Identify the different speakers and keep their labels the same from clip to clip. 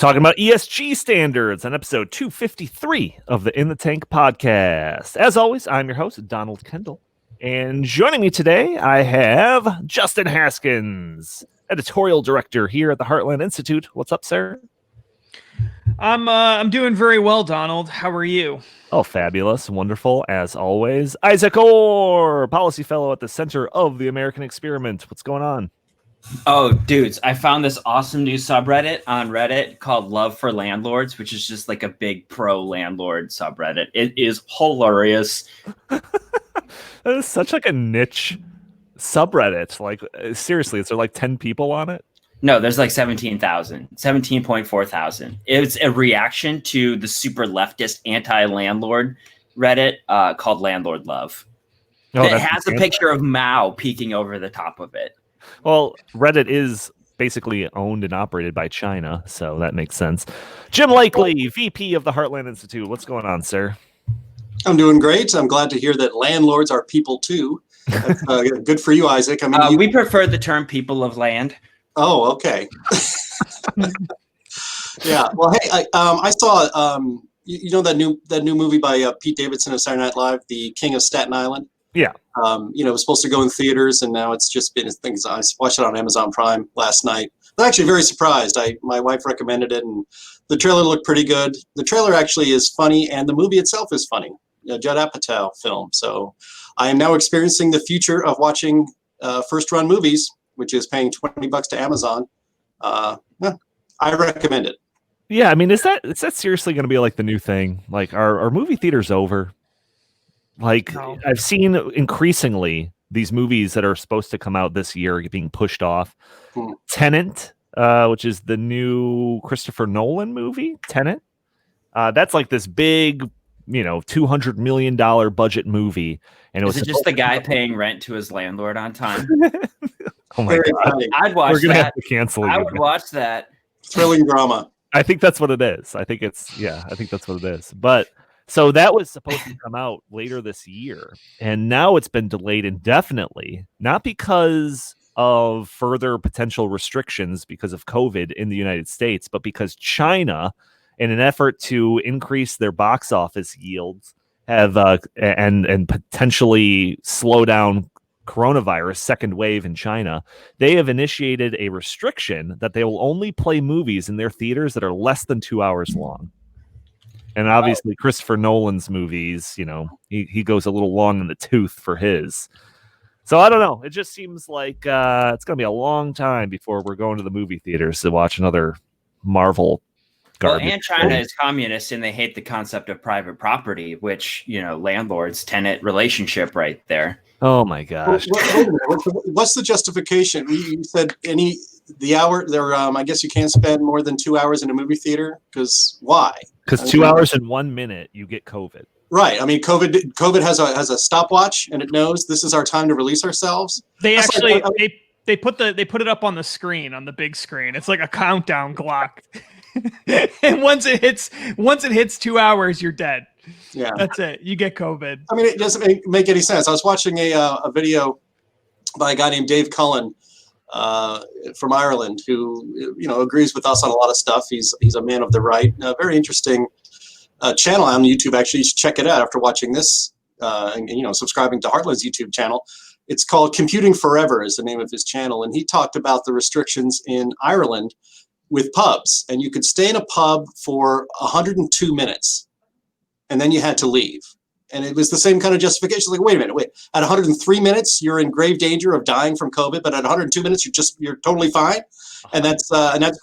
Speaker 1: talking about ESG standards on episode 253 of the In the Tank podcast. As always, I'm your host, Donald Kendal. And joining me today, I have Justin Haskins, editorial director here at the Heartland Institute. What's up, sir?
Speaker 2: I'm doing very well, Donald. How are you?
Speaker 1: Oh, fabulous. Wonderful, as always. Isaac Orr, policy fellow at the Center of the American Experiment. What's going on?
Speaker 3: Oh, dudes, I found this awesome new subreddit on Reddit called Love for Landlords, which is just like a big pro-landlord subreddit. It is hilarious.
Speaker 1: That is such like a niche subreddit. Like, seriously, is there like 10 people on it?
Speaker 3: No, there's like 17.4 thousand. It's a reaction to the super leftist anti-landlord Reddit called Landlord Love.
Speaker 1: Oh,
Speaker 3: it has a picture of Mao peeking over the top of it.
Speaker 1: Well, Reddit is basically owned and operated by China, so that makes sense. Jim Lakely, VP of the Heartland Institute. What's going on, sir?
Speaker 4: I'm doing great. I'm glad to hear that landlords are people too. That's, good for you, Isaac. I mean,
Speaker 3: we prefer the term people of land.
Speaker 4: Oh, okay. Yeah. Well, hey, I saw you know that new movie by Pete Davidson of Saturday Night Live, The King of Staten Island.
Speaker 1: Yeah.
Speaker 4: It was supposed to go in theaters, and now it's just been things. I watched it on Amazon Prime last night. I'm actually very surprised. My wife recommended it, and the trailer looked pretty good. The trailer actually is funny, and the movie itself is funny. Judd Apatow film. So I am now experiencing the future of watching first-run movies, which is paying $20 to Amazon. I recommend it.
Speaker 1: Yeah, I mean, is that seriously going to be like the new thing? Like, are movie theaters over? Like, no. I've seen increasingly these movies that are supposed to come out this year being pushed off. Tenet, which is the new Christopher Nolan movie, Tenet. That's like this big, $200 million budget movie. And
Speaker 3: is it just the guy paying rent to his landlord on time?
Speaker 1: Oh my God.
Speaker 3: I'd watch that.
Speaker 1: We're going to have to cancel
Speaker 3: I would watch that.
Speaker 4: Thrilling drama.
Speaker 1: I think that's what it is. I think that's what it is. But so that was supposed to come out later this year, and now it's been delayed indefinitely, not because of further potential restrictions because of COVID in the United States, but because China, in an effort to increase their box office yields, have and potentially slow down coronavirus second wave in China, they have initiated a restriction that they will only play movies in their theaters that are less than 2 hours long. And obviously, Christopher Nolan's movies, he goes a little long in the tooth for his. So I don't know. It just seems like it's going to be a long time before we're going to the movie theaters to watch another Marvel garbage.
Speaker 3: Well, and China is communist, and they hate the concept of private property, which, landlords, tenant relationship right there.
Speaker 1: Oh my gosh!
Speaker 4: What's the justification? You said the hour there. I guess you can't spend more than 2 hours in a movie theater because why?
Speaker 1: Because 2 hours and 1 minute, you get COVID.
Speaker 4: Right. I mean, COVID has a stopwatch, and it knows this is our time to release ourselves.
Speaker 2: They actually they put it up on the screen, on the big screen. It's like a countdown clock. And once it hits 2 hours, you're dead.
Speaker 4: Yeah,
Speaker 2: that's it. You get COVID.
Speaker 4: I mean, it doesn't make any sense. I was watching a video by a guy named Dave Cullen from Ireland, who agrees with us on a lot of stuff. He's a man of the right. Very interesting channel on YouTube. Actually, you should check it out after watching this and subscribing to Heartland's YouTube channel. It's called Computing Forever is the name of his channel, and he talked about the restrictions in Ireland with pubs, and you could stay in a pub for 102 minutes. And then you had to leave. And it was the same kind of justification. Like, wait a minute, at 103 minutes, you're in grave danger of dying from COVID, but at 102 minutes, you're totally fine. And that's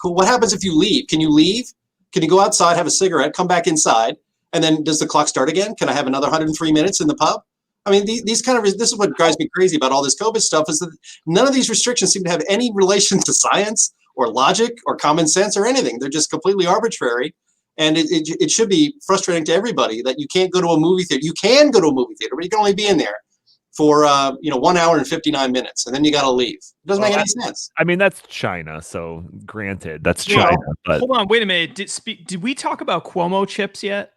Speaker 4: cool. What happens if you leave? Can you leave? Can you go outside, have a cigarette, come back inside, and then does the clock start again? Can I have another 103 minutes in the pub? I mean, this is what drives me crazy about all this COVID stuff, is that none of these restrictions seem to have any relation to science or logic or common sense or anything. They're just completely arbitrary. And it should be frustrating to everybody that you can't go to a movie theater. You can go to a movie theater, but you can only be in there for 1 hour and 59 minutes, and then you got to leave. It doesn't make any sense.
Speaker 1: I mean, that's China, so granted, that's China. But
Speaker 2: hold on, wait a minute. Did we talk about Cuomo chips yet?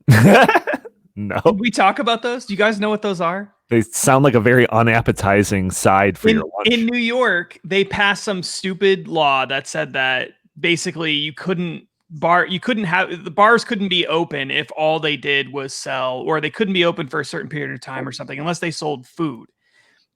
Speaker 1: No.
Speaker 2: Did we talk about those? Do you guys know what those are?
Speaker 1: They sound like a very unappetizing side for your lunch.
Speaker 2: In New York, they passed some stupid law that said that basically you couldn't the bars couldn't be open if all they did was sell, or they couldn't be open for a certain period of time or something unless they sold food.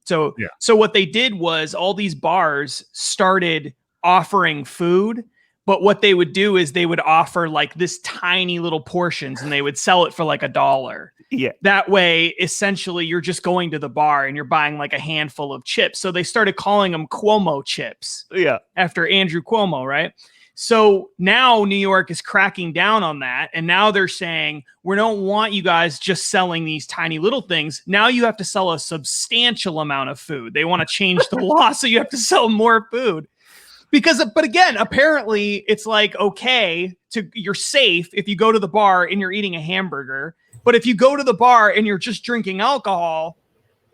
Speaker 2: So what they did was all these bars started offering food, but what they would do is they would offer like this tiny little portions and they would sell it for like $1.
Speaker 1: Yeah.
Speaker 2: That way, essentially, you're just going to the bar and you're buying like a handful of chips. So they started calling them Cuomo chips.
Speaker 1: Yeah.
Speaker 2: After Andrew Cuomo, right? So now New York is cracking down on that. And now they're saying, we don't want you guys just selling these tiny little things. Now you have to sell a substantial amount of food. They want to change the law. So you have to sell more food. But again, apparently it's like, okay, you're safe if you go to the bar and you're eating a hamburger. But if you go to the bar and you're just drinking alcohol,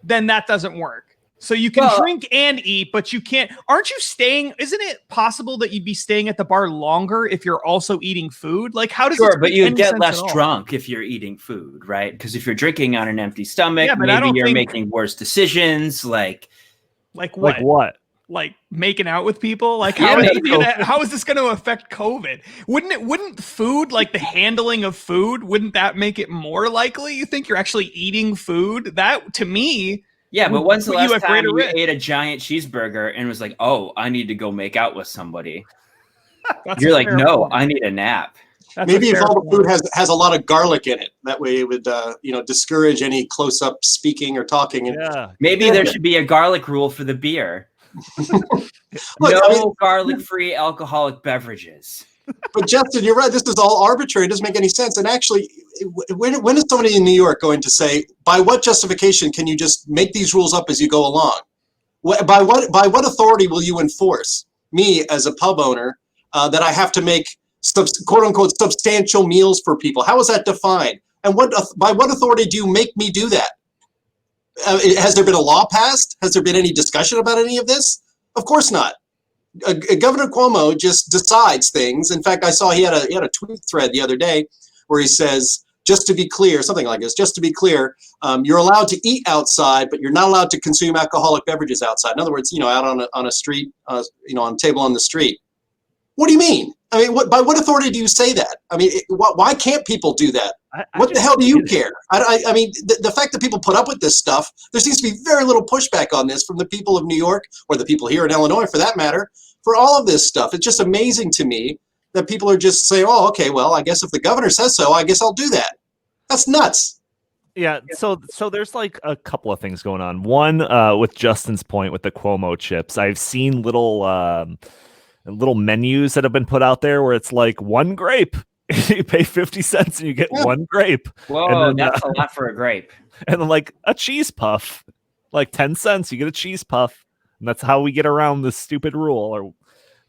Speaker 2: then that doesn't work. So you can drink and eat, but you can't. Aren't you staying? Isn't it possible that you'd be staying at the bar longer if you're also eating food? Like, how does
Speaker 3: Sure, but you'd get less
Speaker 2: drunk
Speaker 3: drunk if you're eating food, right? Because if you're drinking on an empty stomach,
Speaker 2: Yeah, but
Speaker 3: maybe you're making worse decisions. Like
Speaker 2: what?
Speaker 1: Like what?
Speaker 2: Like making out with people? Like
Speaker 3: Yeah,
Speaker 2: how is this going to affect COVID? Wouldn't food, like the handling of food, wouldn't that make it more likely? You think you're actually eating food? That, to me,
Speaker 3: yeah, but when's the last time you
Speaker 2: risk.
Speaker 3: ate a giant cheeseburger and was like, oh, I need to go make out with somebody?
Speaker 2: That's
Speaker 3: You're
Speaker 2: a
Speaker 3: like,
Speaker 2: fair
Speaker 3: no,
Speaker 2: point.
Speaker 3: I need a nap.
Speaker 2: That's
Speaker 4: Maybe
Speaker 2: a
Speaker 4: if
Speaker 2: fair
Speaker 4: all the
Speaker 2: point.
Speaker 4: food has a lot of garlic in it, that way it would discourage any close-up speaking or talking.
Speaker 1: Yeah.
Speaker 3: Maybe there should be a garlic rule for the beer.
Speaker 4: Look,
Speaker 3: garlic-free alcoholic beverages.
Speaker 4: But Justin, you're right. This is all arbitrary. It doesn't make any sense. And actually, when is somebody in New York going to say, by what justification can you just make these rules up as you go along? By what authority will you enforce me as a pub owner that I have to make quote unquote substantial meals for people? How is that defined? And by what authority do you make me do that? Has there been a law passed? Has there been any discussion about any of this? Of course not. Governor Cuomo just decides things. In fact, I saw he had a tweet thread the other day where he says, just to be clear, something like this, just to be clear, you're allowed to eat outside, but you're not allowed to consume alcoholic beverages outside. In other words, out on a street, on a table on the street. What do you mean? I mean, by what authority do you say that? I mean, why can't people do that? What the hell do you care? I mean, the fact that people put up with this stuff, there seems to be very little pushback on this from the people of New York, or the people here in Illinois, for that matter, for all of this stuff. It's just amazing to me that people are just saying, oh, okay, well, I guess if the governor says so, I guess I'll do that. That's nuts.
Speaker 1: Yeah, so there's like a couple of things going on. One, with Justin's point with the Cuomo chips, I've seen little menus that have been put out there where it's like one grape. You pay 50 cents and you get one grape.
Speaker 3: Whoa,
Speaker 1: and then,
Speaker 3: that's a lot for a grape.
Speaker 1: And then like a cheese puff, like 10 cents, you get a cheese puff. And that's how we get around this stupid rule.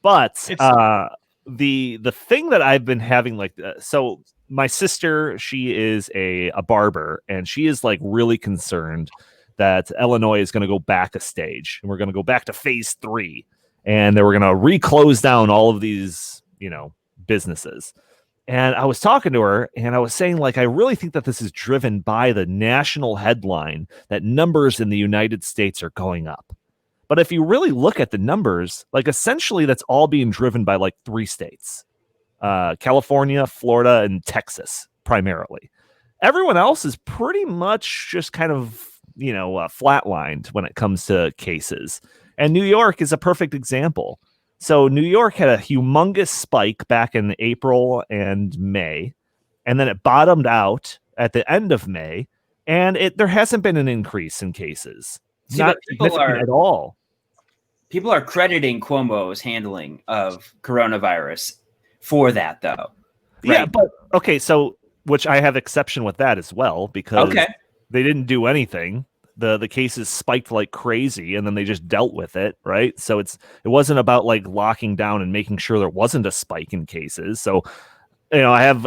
Speaker 1: But the thing that I've been having, so my sister, she is a barber, and she is like really concerned that Illinois is going to go back a stage, and we're going to go back to phase 3, and then we're going to reclose down all of these, businesses. And I was talking to her, and I was saying, like, I really think that this is driven by the national headline that numbers in the United States are going up. But if you really look at the numbers, like, essentially that's all being driven by like 3 states. California, Florida, and Texas, primarily. Everyone else is pretty much just kind of, flatlined when it comes to cases. And New York is a perfect example. So New York had a humongous spike back in April and May, and then it bottomed out at the end of May, and there hasn't been an increase in cases. Not significant at all.
Speaker 3: People are crediting Cuomo's handling of coronavirus for that, though. Right?
Speaker 1: Yeah, but okay, so which I have exception with that as well, because they didn't do anything. The cases spiked like crazy, and then they just dealt with it, right? So it wasn't about like locking down and making sure there wasn't a spike in cases. So I have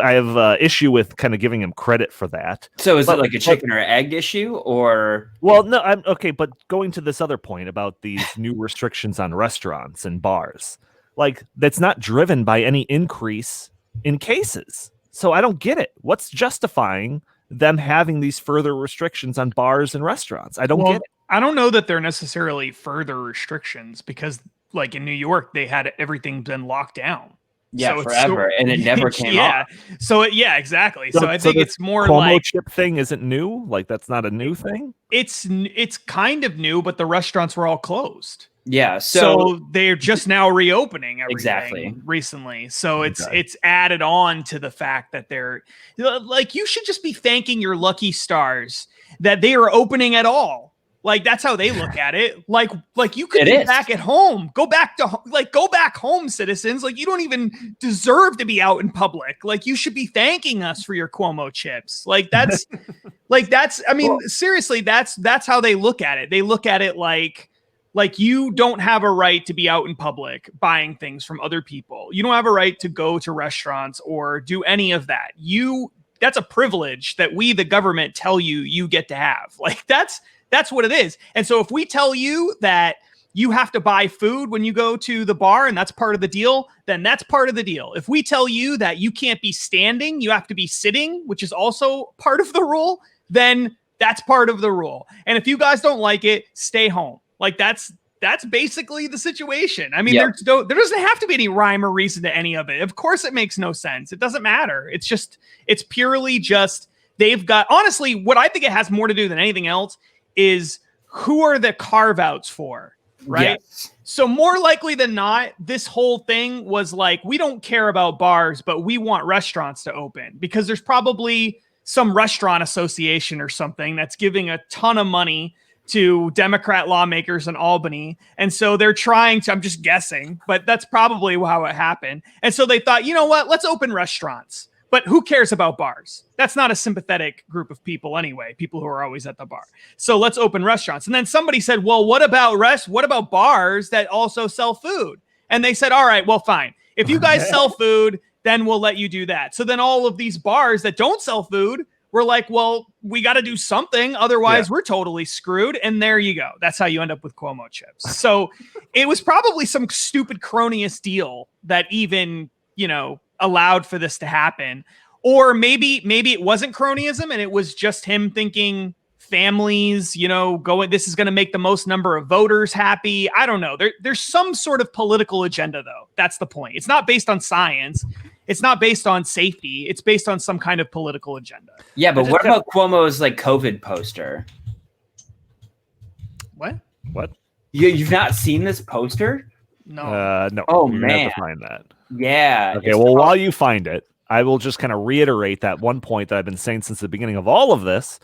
Speaker 1: issue with kind of giving him credit for that.
Speaker 3: So is it like a chicken or egg issue, or?
Speaker 1: Well, no, I'm okay. But going to this other point about these new restrictions on restaurants and bars, like that's not driven by any increase in cases. So I don't get it. What's justifying them having these further restrictions on bars and restaurants? I don't get it.
Speaker 2: I don't know that they're necessarily further restrictions, because like in New York, they had everything been locked down.
Speaker 3: Yeah, forever, and it never came off.
Speaker 2: So exactly. So I think it's more
Speaker 1: Cuomo
Speaker 2: like
Speaker 1: chip thing isn't new. Like that's not a new thing.
Speaker 2: It's kind of new, but the restaurants were all closed.
Speaker 3: Yeah,
Speaker 2: so they're just now reopening everything
Speaker 3: exactly
Speaker 2: recently. So it's added on to the fact that they're like, you should just be thanking your lucky stars that they are opening at all. Like that's how they look at it. Like you could be back at home. Go back home, citizens. Like you don't even deserve to be out in public. Like you should be thanking us for your Cuomo chips. Like that's I mean, seriously, that's how they look at it. They look at it like you don't have a right to be out in public buying things from other people. You don't have a right to go to restaurants or do any of that. That's a privilege that we, the government, tell you get to have. Like that's what it is. And so if we tell you that you have to buy food when you go to the bar and that's part of the deal, then that's part of the deal. If we tell you that you can't be standing, you have to be sitting, which is also part of the rule, then that's part of the rule. And if you guys don't like it, stay home. Like that's basically the situation. I mean, there doesn't have to be any rhyme or reason to any of it. Of course it makes no sense. It doesn't matter. It's purely just, they've got, honestly, what I think it has more to do than anything else is who are the carve outs for, right? Yes. So more likely than not, this whole thing was like, we don't care about bars, but we want restaurants to open because there's probably some restaurant association or something that's giving a ton of money to Democrat lawmakers in Albany. And so they're trying to, I'm just guessing, but that's probably how it happened. And so they thought, you know what, let's open restaurants. But who cares about bars? That's not a sympathetic group of people anyway, people who are always at the bar. So let's open restaurants. And then somebody said, well, what about bars that also sell food? And they said, all right, well, fine. If you guys sell food, then we'll let you do that. So then all of these bars that don't sell food were like, well, we got to do something. Otherwise, we're totally screwed. And there you go. That's how you end up with Cuomo chips. So it was probably some stupid cronyist deal that even, allowed for this to happen. Or maybe it wasn't cronyism and it was just him thinking families, this is going to make the most number of voters happy. I don't know. There's some sort of political agenda, though. That's the point. It's not based on science. It's not based on safety. It's based on some kind of political agenda.
Speaker 3: Yeah, but what about Cuomo's COVID poster?
Speaker 2: What?
Speaker 3: You've not seen this poster?
Speaker 2: No.
Speaker 1: No.
Speaker 3: Oh,
Speaker 1: man.
Speaker 3: man.
Speaker 1: Have to find that.
Speaker 3: Yeah.
Speaker 1: Okay, well, while you find it, I will just kind of reiterate that one point that I've been saying since the beginning of all of this,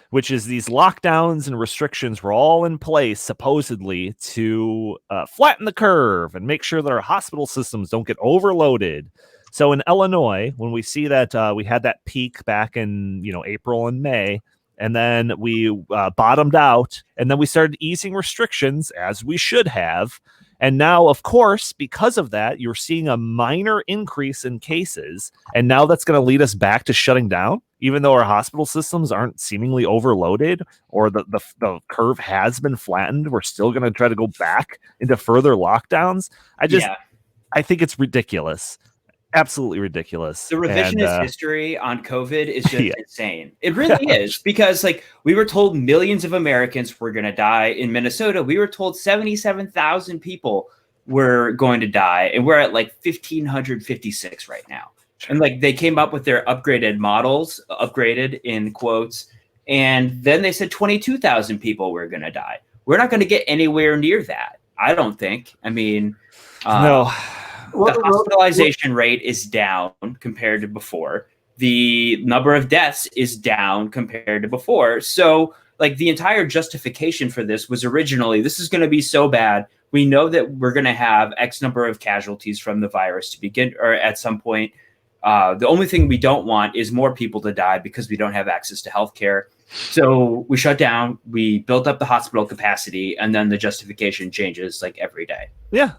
Speaker 1: which is these lockdowns and restrictions were all in place supposedly to flatten the curve and make sure that our hospital systems don't get overloaded. So in Illinois, when we see that we had that peak back in April and May, and then we bottomed out, and then we started easing restrictions as we should have. And now, of course, because of that, you're seeing a minor increase in cases. And now that's going to lead us back to shutting down, even though our hospital systems aren't seemingly overloaded or the curve has been flattened. We're still going to try to go back into further lockdowns. I think it's ridiculous. Absolutely ridiculous.
Speaker 3: The revisionist history on COVID is just insane. It really is, because we were told millions of Americans were going to die. In Minnesota, we were told 77,000 people were going to die, and we're at 1,556 right now. And they came up with their upgraded models, upgraded in quotes, and then they said 22,000 people were going to die. We're not going to get anywhere near that, I don't think. I mean,
Speaker 1: no.
Speaker 3: The hospitalization rate is down compared to before. The number of deaths is down compared to before. So the entire justification for this was originally, this is going to be so bad. We know that we're going to have X number of casualties from the virus to begin, or at some point. The only thing we don't want is more people to die because we don't have access to healthcare. So we shut down, we built up the hospital capacity, and then the justification changes every day.
Speaker 1: Yeah.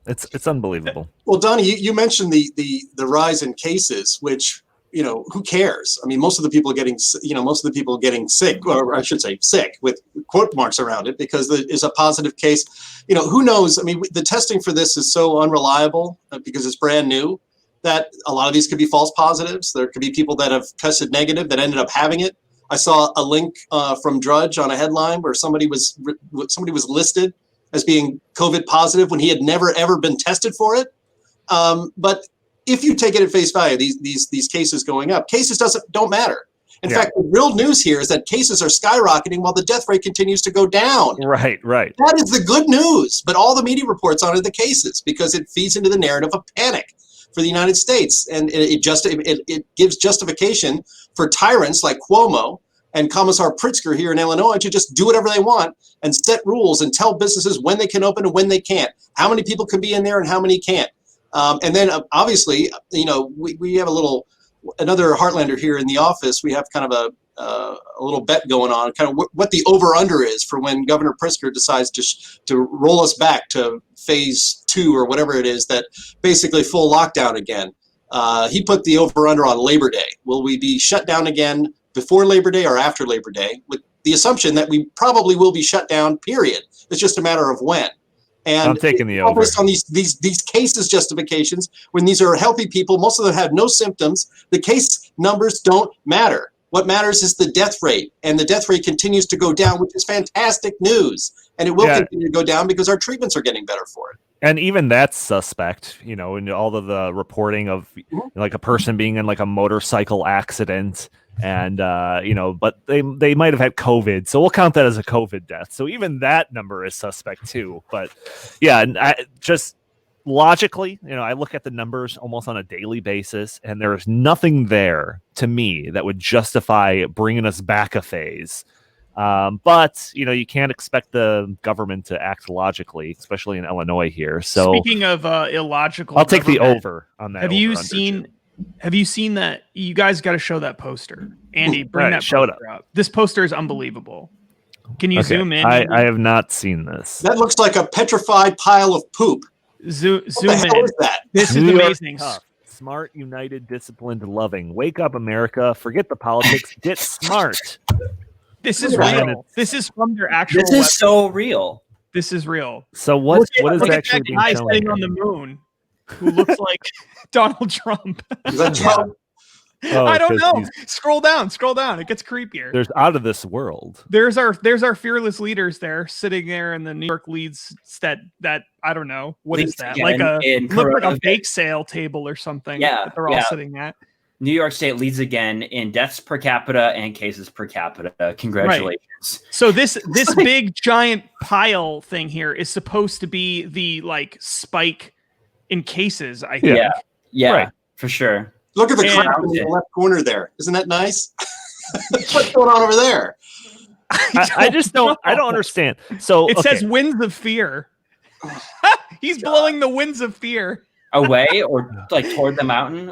Speaker 1: It's unbelievable.
Speaker 4: Well, Donnie, you mentioned the rise in cases, which, who cares? I mean, most of the people getting sick, or I should say sick with quote marks around it, because there is a positive case. Who knows? I mean, the testing for this is so unreliable because it's brand new that a lot of these could be false positives. There could be people that have tested negative that ended up having it. I saw a link from Drudge on a headline where somebody was listed as being COVID positive when he had never, ever been tested for it. But if you take it at face value, these cases going up, cases don't matter. In fact, the real news here is that cases are skyrocketing while the death rate continues to go down.
Speaker 1: Right.
Speaker 4: That is the good news. But all the media reports on are the cases because it feeds into the narrative of panic for the United States. And it gives justification for tyrants like Cuomo and Commissar Pritzker here in Illinois to just do whatever they want and set rules and tell businesses when they can open and when they can't, how many people can be in there and how many can't. And then obviously, we have another Heartlander here in the office. We have kind of a little bet going on, kind of what the over-under is for when Governor Pritzker decides to roll us back to phase 2 or whatever it is, that basically full lockdown again. He put the over-under on Labor Day. Will we be shut down again before Labor Day or after Labor Day? With the assumption that we probably will be shut down, period. It's just a matter of when. And
Speaker 1: I'm taking the over
Speaker 4: on these cases justifications. When these are healthy people, most of them have no symptoms. The case numbers don't matter. What matters is the death rate, and the death rate continues to go down, which is fantastic news. And it will continue to go down because our treatments are getting better for it.
Speaker 1: And even that's suspect, in all of the reporting of like a person being in like a motorcycle accident. And, but they might have had COVID. So we'll count that as a COVID death. So even that number is suspect too. But yeah, and just logically, I look at the numbers almost on a daily basis, and there's nothing there to me that would justify bringing us back a phase. But, you can't expect the government to act logically, especially in Illinois here. So
Speaker 2: speaking of illogical,
Speaker 1: I'll take the over on that.
Speaker 2: Have you seen that? You guys got to show that poster. Andy, bring that poster up. This poster is unbelievable. Can you zoom in?
Speaker 1: I have not seen this.
Speaker 4: That looks like a petrified pile of poop.
Speaker 2: Zoom
Speaker 4: in. Is that?
Speaker 2: This is amazing.
Speaker 1: Smart, united, disciplined, loving. Wake up, America. Forget the politics. Get smart.
Speaker 2: This is real. This is from their actual
Speaker 3: This is so real.
Speaker 2: This is real.
Speaker 1: So what is actually being
Speaker 2: shown?
Speaker 1: shown
Speaker 2: Sitting on the moon who looks like Donald Trump.
Speaker 4: Is that Trump?
Speaker 2: I don't know. Scroll down. It gets creepier.
Speaker 1: There's out of this world.
Speaker 2: There's our fearless leaders there sitting there in the New York leads that I don't know. What is that? Like a bake sale table or something.
Speaker 3: Yeah.
Speaker 2: That they're all sitting at.
Speaker 3: New York State leads again in deaths per capita and cases per capita. Congratulations.
Speaker 2: Right. So this big giant pile thing here is supposed to be the spike in cases, I think.
Speaker 3: Yeah,
Speaker 1: right.
Speaker 3: For sure.
Speaker 4: Look at the crowd in the left corner there. Isn't that nice? What's going on over there?
Speaker 1: I just don't understand. So
Speaker 2: it says winds of fear. He's blowing the winds of fear
Speaker 3: away or toward the mountain,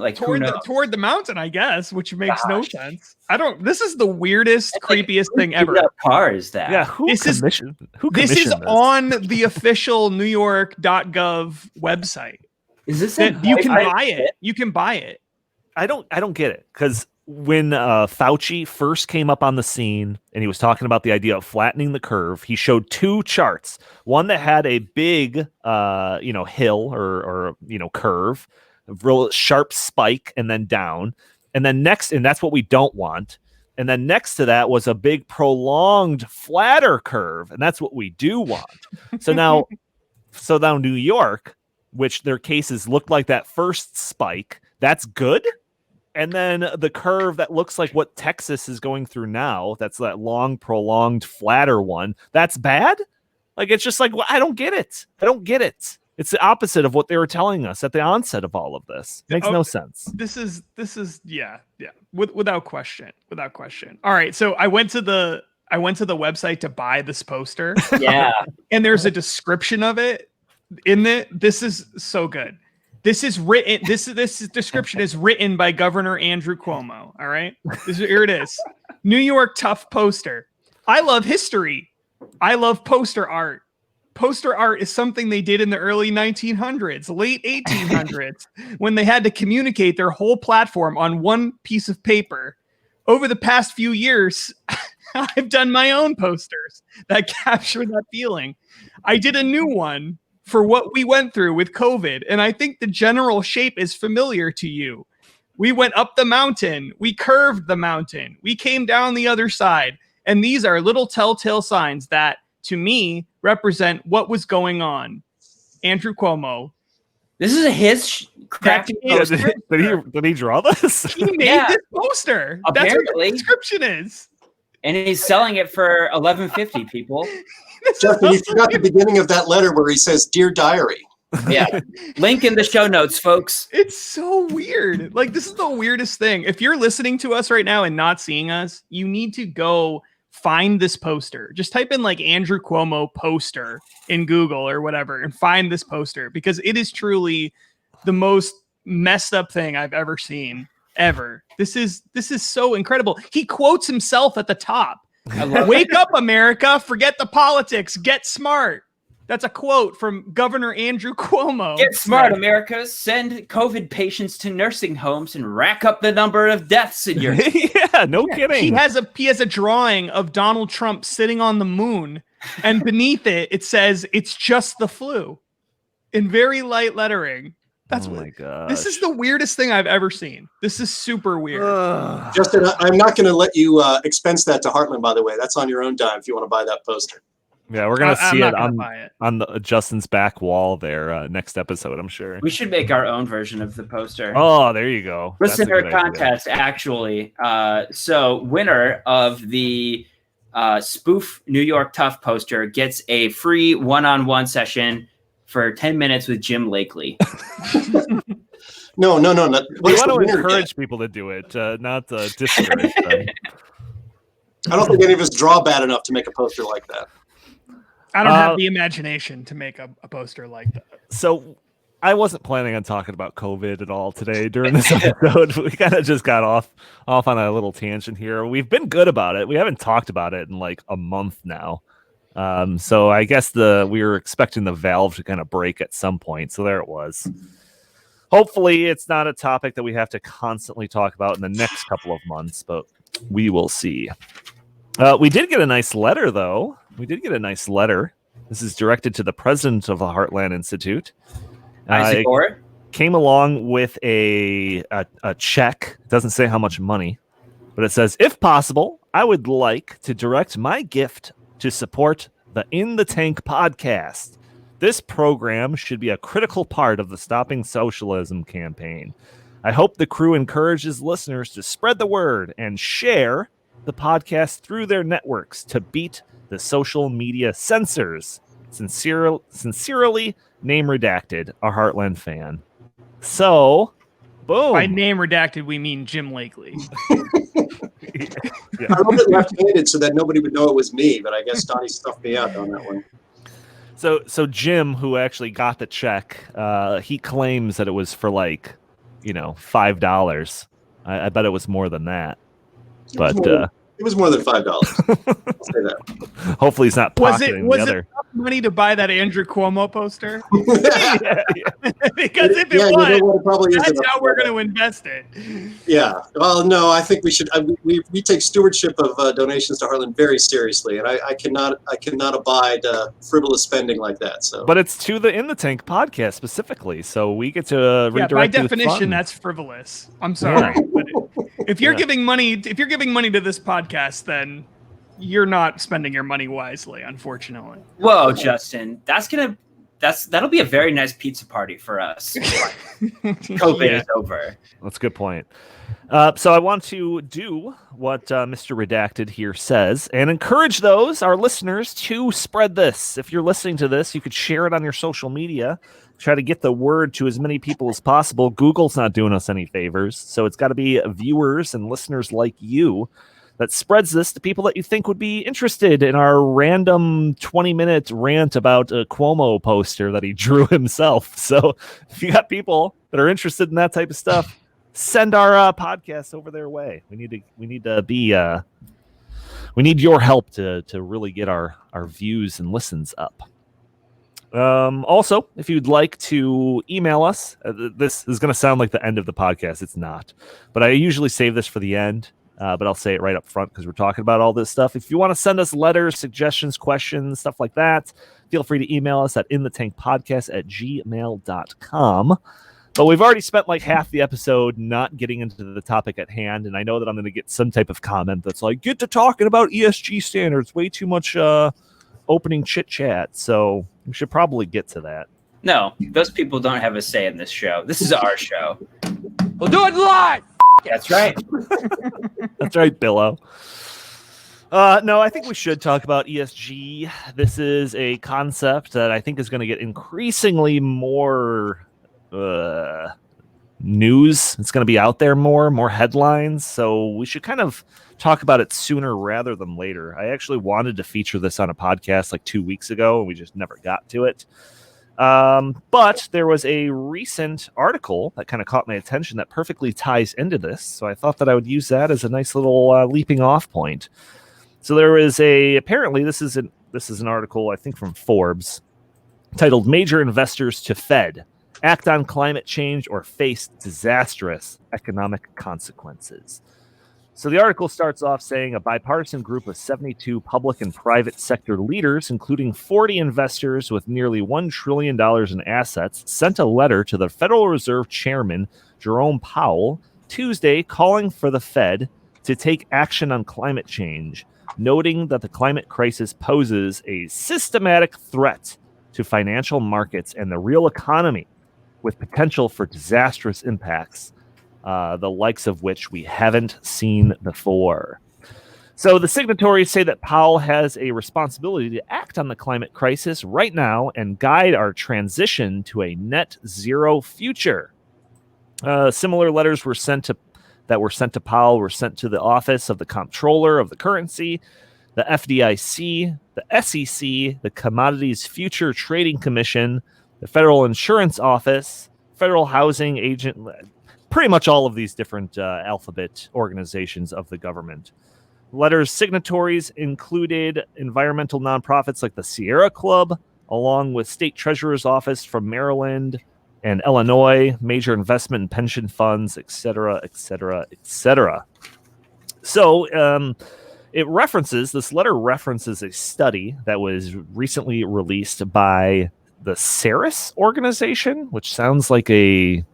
Speaker 2: toward the mountain, I guess, which makes no sense. This is the weirdest, creepiest thing ever.
Speaker 3: What car is that?
Speaker 1: Yeah, this is
Speaker 2: on the official NewYork.gov website.
Speaker 3: Is this
Speaker 2: you can buy it? You can buy it.
Speaker 1: I don't get it, because when Fauci first came up on the scene and he was talking about the idea of flattening the curve, he showed two charts. One that had a big, hill or curve, a real sharp spike and then down. And then next, and that's what we don't want. And then next to that was a big prolonged flatter curve. And that's what we do want. So now New York, which their cases look like that first spike, that's good. And then the curve that looks like what Texas is going through now, that's that long, prolonged, flatter one, that's bad? It's just I don't get it. It's the opposite of what they were telling us at the onset of all of this. Makes no sense.
Speaker 2: This is yeah. Without question. All right, so I went to the website to buy this poster.
Speaker 3: Yeah.
Speaker 2: And there's a description of it in it. This is so good. This is written. This description is written by Governor Andrew Cuomo. All right, here it is. New York tough poster. I love history. I love poster art. Poster art is something they did in the early 1900s, late 1800s, when they had to communicate their whole platform on one piece of paper. Over the past few years, I've done my own posters that capture that feeling. I did a new one for what we went through with COVID. And I think the general shape is familiar to you. We went up the mountain. We curved the mountain. We came down the other side. And these are little telltale signs that, to me, represent what was going on. Andrew Cuomo,
Speaker 3: This is his crafty poster.
Speaker 1: Did he draw this?
Speaker 2: He made this poster. That's what the description is.
Speaker 3: And he's selling it for $11.50, people.
Speaker 4: Justin, you forgot the beginning of that letter where he says, "Dear Diary."
Speaker 3: Yeah. Link in the show notes, folks.
Speaker 2: It's so weird. Like, this is the weirdest thing. If you're listening to us right now and not seeing us, you need to go find this poster. Just type in like Andrew Cuomo poster in Google or whatever and find this poster, because it is truly the most messed up thing I've ever seen. Ever. This is so incredible. He quotes himself at the top. Wake up, America. Forget the politics. Get smart. That's a quote from Governor Andrew Cuomo.
Speaker 3: Get smart, America. Send COVID patients to nursing homes and rack up the number of deaths in your...
Speaker 1: Yeah, no kidding.
Speaker 2: He has a drawing of Donald Trump sitting on the moon, and beneath it says, "It's just the flu," in very light lettering. That's
Speaker 1: my God.
Speaker 2: This is the weirdest thing I've ever seen. This is super weird.
Speaker 4: Justin, I'm not going to let you expense that to Heartland, by the way. That's on your own dime if you want to buy that poster.
Speaker 1: Yeah, we're going to see it on the Justin's back wall there next episode, I'm sure.
Speaker 3: We should make our own version of the poster.
Speaker 1: Oh, there you go.
Speaker 3: Listener contest, actually. So winner of the spoof New York Tough poster gets a free one-on-one session for 10 minutes with Jim Lakely.
Speaker 4: No.
Speaker 1: We want to encourage people to do it, not discourage them.
Speaker 4: I don't think any of us draw bad enough to make a poster like that.
Speaker 2: I don't have the imagination to make a poster like that.
Speaker 1: So I wasn't planning on talking about COVID at all today during this episode. We kind of just got off on a little tangent here. We've been good about it. We haven't talked about it in like a month now. So I guess we were expecting the valve to kind of break at some point. So there it was. Hopefully it's not a topic that we have to constantly talk about in the next couple of months, but we will see. We did get a nice letter, though. This is directed to the president of the Heartland Institute.
Speaker 3: Isaac Orr.
Speaker 1: Came along with a check. It doesn't say how much money, but it says, "If possible, I would like to direct my gift to support the In the Tank podcast. This program should be a critical part of the Stopping Socialism campaign. I hope the crew encourages listeners to spread the word and share the podcast through their networks to beat the social media censors. Sincerely, name redacted, a Heartland fan." So, boom.
Speaker 2: By name redacted, we mean Jim Lakely.
Speaker 4: I wrote it left-handed so that nobody would know it was me, but I guess Donnie stuffed me out on that one.
Speaker 1: So Jim, who actually got the check, he claims that it was for like, $5. I bet it was more than that. It was more than $5. I'll say that. Hopefully he's not pocketing the other.
Speaker 2: It enough money to buy that Andrew Cuomo poster?
Speaker 1: Yeah.
Speaker 2: Because if it was,
Speaker 4: it probably
Speaker 2: that's how we're going to invest it.
Speaker 4: Yeah. Well, no, I think we should. We take stewardship of donations to Heartland very seriously, and I cannot abide frivolous spending like that. So,
Speaker 1: but it's to the In the Tank podcast specifically, so we get to redirect.
Speaker 2: By definition, that's frivolous. I'm sorry, but if you're giving money, to this podcast, then you're not spending your money wisely, unfortunately.
Speaker 3: Whoa, Justin, that'll be a very nice pizza party for us. COVID is over.
Speaker 1: That's a good point. So I want to do what Mr. Redacted here says and encourage our listeners to spread this. If you're listening to this, you could share it on your social media. Try to get the word to as many people as possible. Google's not doing us any favors, so it's got to be viewers and listeners like you that spreads this to people that you think would be interested in our random 20-minute rant about a Cuomo poster that he drew himself. So if you got people that are interested in that type of stuff, send our podcast over their way. We need your help to really get our views and listens up. Also, if you'd like to email us, this is going to sound like the end of the podcast. It's not, but I usually save this for the end. But I'll say it right up front because we're talking about all this stuff. If you want to send us letters, suggestions, questions, stuff like that, feel free to email us at inthetankpodcast@gmail.com. But we've already spent like half the episode not getting into the topic at hand, and I know that I'm going to get some type of comment that's like, get to talking about ESG standards, way too much opening chit-chat. So we should probably get to that.
Speaker 3: No, those people don't have a say in this show. This is our show.
Speaker 5: We'll do it live.
Speaker 3: That's right.
Speaker 1: That's right, Billo. No, I think we should talk about ESG. This is a concept that I think is going to get increasingly more news. It's going to be out there more headlines. So we should kind of talk about it sooner rather than later. I actually wanted to feature this on a podcast like 2 weeks ago, and we just never got to it. But there was a recent article that kind of caught my attention that perfectly ties into this. So I thought that I would use that as a nice little leaping off point. So there is apparently this is an article, I think, from Forbes titled "Major Investors to Fed Act on Climate Change or Face Disastrous Economic Consequences." So the article starts off saying a bipartisan group of 72 public and private sector leaders, including 40 investors with nearly $1 trillion in assets, sent a letter to the Federal Reserve Chairman, Jerome Powell, Tuesday calling for the Fed to take action on climate change, noting that the climate crisis poses a systematic threat to financial markets and the real economy, with potential for disastrous impacts, the likes of which we haven't seen before. So the signatories say that Powell has a responsibility to act on the climate crisis right now and guide our transition to a net zero future. Similar letters were sent to Powell were sent to the Office of the Comptroller of the Currency, the FDIC, the SEC, the Commodities Future Trading Commission, the Federal Insurance Office, Federal Housing Agent, pretty much all of these different alphabet organizations of the government. Letters signatories included environmental nonprofits like the Sierra Club, along with State Treasurer's Office from Maryland and Illinois, major investment and pension funds, et cetera, et cetera, et cetera. So this letter references a study that was recently released by the Ceres organization, which sounds like a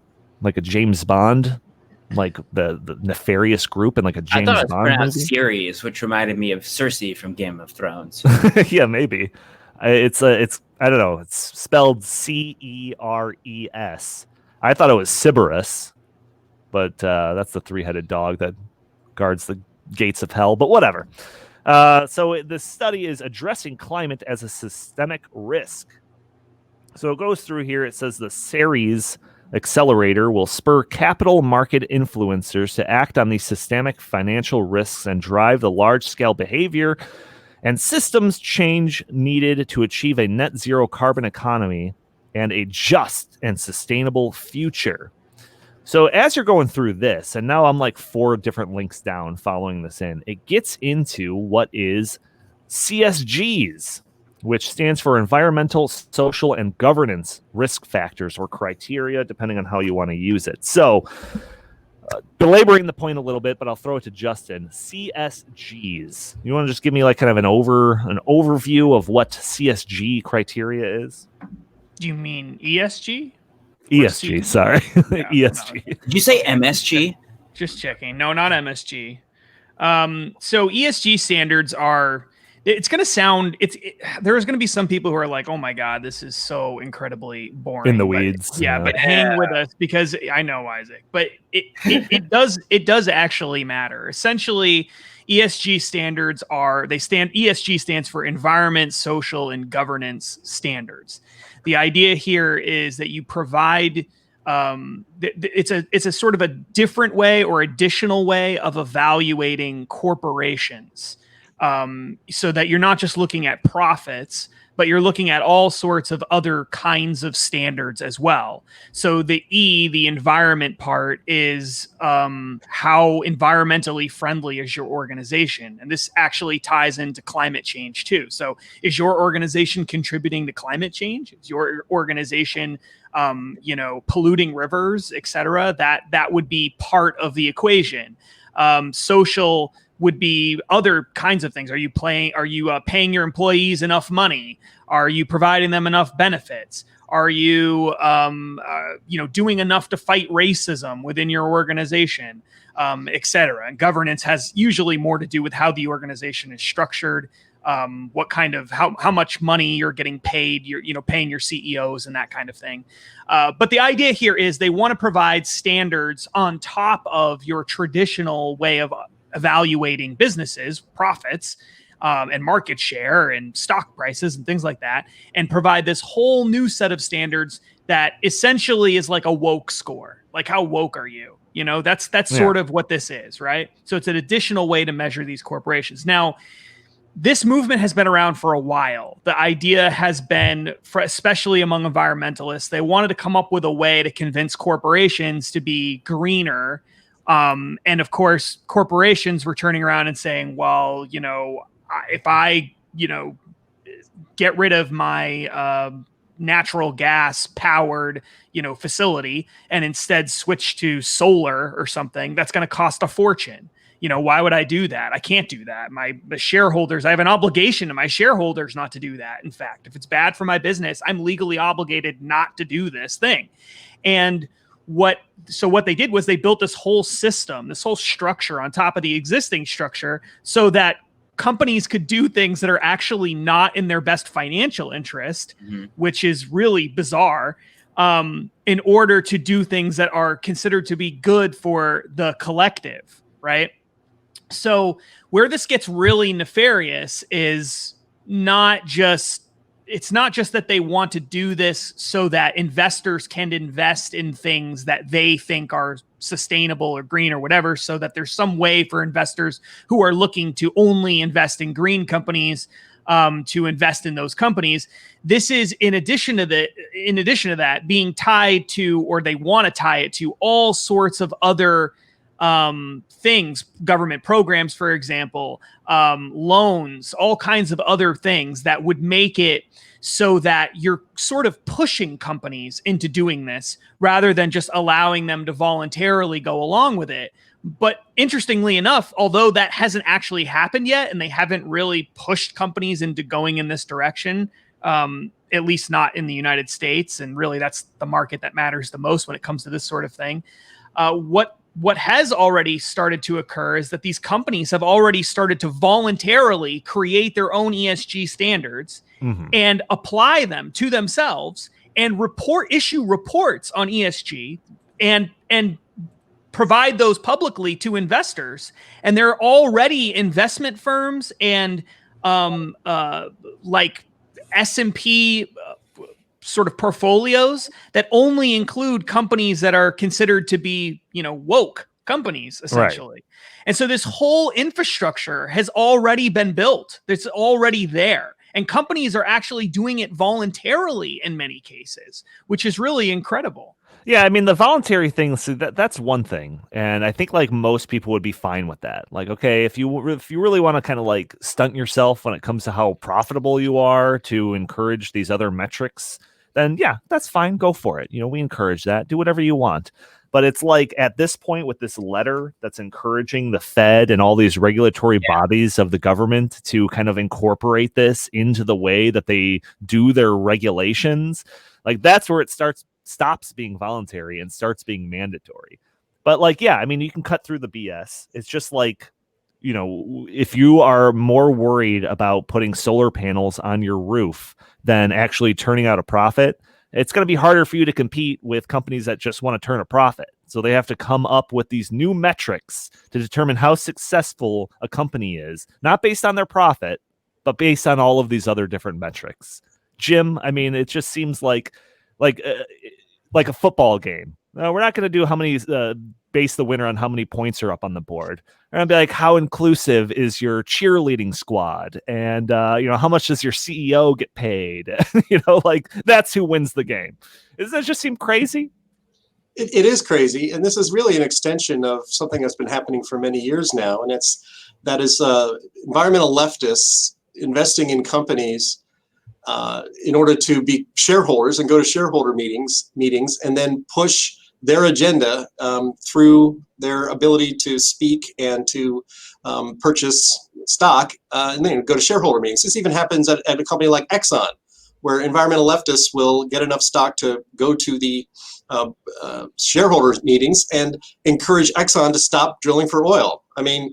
Speaker 1: James Bond, like the nefarious group in like a James
Speaker 3: I thought it was
Speaker 1: Bond
Speaker 3: pronounced
Speaker 1: movie.
Speaker 3: Ceres, which reminded me of Cersei from Game of Thrones.
Speaker 1: Yeah, maybe. It's I don't know. It's spelled Ceres. I thought it was Sybaris, but that's the three-headed dog that guards the gates of hell. But whatever. So this study is addressing climate as a systemic risk. So it goes through here. It says the Ceres Accelerator will spur capital market influencers to act on these systemic financial risks and drive the large-scale behavior and systems change needed to achieve a net zero carbon economy and a just and sustainable future. So as you're going through this, and now I'm like 4 different links down following this in, it gets into what is CSGs, which stands for environmental, social, and governance risk factors or criteria, depending on how you want to use it. So, belaboring the point a little bit, but I'll throw it to Justin. CSGs. You want to just give me like kind of an overview of what CSG criteria is?
Speaker 2: Do you mean ESG?
Speaker 1: ESG, sorry.
Speaker 2: Yeah,
Speaker 1: ESG.
Speaker 2: no.
Speaker 3: Did you say MSG?
Speaker 2: Just checking. No, not MSG. So ESG standards are, it's going to sound, there's going to be some people who are like, oh my God, this is so incredibly boring.
Speaker 1: In the
Speaker 2: But,
Speaker 1: weeds.
Speaker 2: but hang with us because I know Isaac, but it does actually matter. Essentially, ESG standards ESG stands for environment, social, and governance standards. The idea here is that you provide it's a sort of a different way or additional way of evaluating corporations, so that you're not just looking at profits, but you're looking at all sorts of other kinds of standards as well. So the environment part is how environmentally friendly is your organization? And this actually ties into climate change too. So is your organization contributing to climate change? Is your organization polluting rivers, et cetera? That would be part of the equation. Social would be other kinds of things. Are you paying your employees enough money? Are you providing them enough benefits? Are you doing enough to fight racism within your organization, et cetera? And governance has usually more to do with how the organization is structured, what kind of how much money you're getting paid, you're paying your CEOs and that kind of thing. But the idea here is they want to provide standards on top of your traditional way of evaluating businesses, profits, and market share and stock prices and things like that, and provide this whole new set of standards that essentially is like a woke score. Like, how woke are you? That's sort of what this is, right? So it's an additional way to measure these corporations. Now, this movement has been around for a while. The idea has been, especially among environmentalists, they wanted to come up with a way to convince corporations to be greener. And of course, corporations were turning around and saying, well, if I, get rid of my natural gas powered, facility and instead switch to solar or something, that's going to cost a fortune. Why would I do that? I can't do that. The shareholders, I have an obligation to my shareholders not to do that. In fact, if it's bad for my business, I'm legally obligated not to do this thing. And what they did was they built this whole system, this whole structure on top of the existing structure so that companies could do things that are actually not in their best financial interest, which is really bizarre, in order to do things that are considered to be good for the collective, right? So where this gets really nefarious is it's not just that they want to do this so that investors can invest in things that they think are sustainable or green or whatever, so that there's some way for investors who are looking to only invest in green companies to invest in those companies. This is in addition to that being tied to, or they want to tie it to, all sorts of other things, government programs, for example, loans, all kinds of other things that would make it so that you're sort of pushing companies into doing this rather than just allowing them to voluntarily go along with it. But interestingly enough, although that hasn't actually happened yet, and they haven't really pushed companies into going in this direction, at least not in the United States, and really that's the market that matters the most when it comes to this sort of thing, what has already started to occur is that these companies have already started to voluntarily create their own ESG standards and apply them to themselves and issue reports on ESG and provide those publicly to investors. And there are already investment firms and like S&P sort of portfolios that only include companies that are considered to be, woke companies, essentially. Right. And so this whole infrastructure has already been built. It's already there. And companies are actually doing it voluntarily in many cases, which is really incredible.
Speaker 1: Yeah, I mean, the voluntary thing, so that's one thing. And I think like most people would be fine with that. Like, okay, if you really want to kind of like stunt yourself when it comes to how profitable you are to encourage these other metrics, then yeah, that's fine. Go for it. We encourage that. Do whatever you want. But it's like at this point with this letter that's encouraging the Fed and all these regulatory bodies of the government to kind of incorporate this into the way that they do their regulations, like that's where it stops being voluntary and starts being mandatory. But like, yeah, I mean, you can cut through the BS. It's just like, if you are more worried about putting solar panels on your roof than actually turning out a profit, it's going to be harder for you to compete with companies that just want to turn a profit. So they have to come up with these new metrics to determine how successful a company is, not based on their profit, but based on all of these other different metrics. Jim, I mean, it just seems like a football game. We're not going to do how many base the winner on how many points are up on the board. We're going to be like, how inclusive is your cheerleading squad? And, how much does your CEO get paid? Like that's who wins the game. Does that just seem crazy?
Speaker 4: It is crazy. And this is really an extension of something that's been happening for many years now. And that is environmental leftists investing in companies in order to be shareholders and go to shareholder meetings and then push their agenda through their ability to speak and to purchase stock and then go to shareholder meetings. This even happens at a company like Exxon, where environmental leftists will get enough stock to go to the shareholders meetings and encourage Exxon to stop drilling for oil. I mean,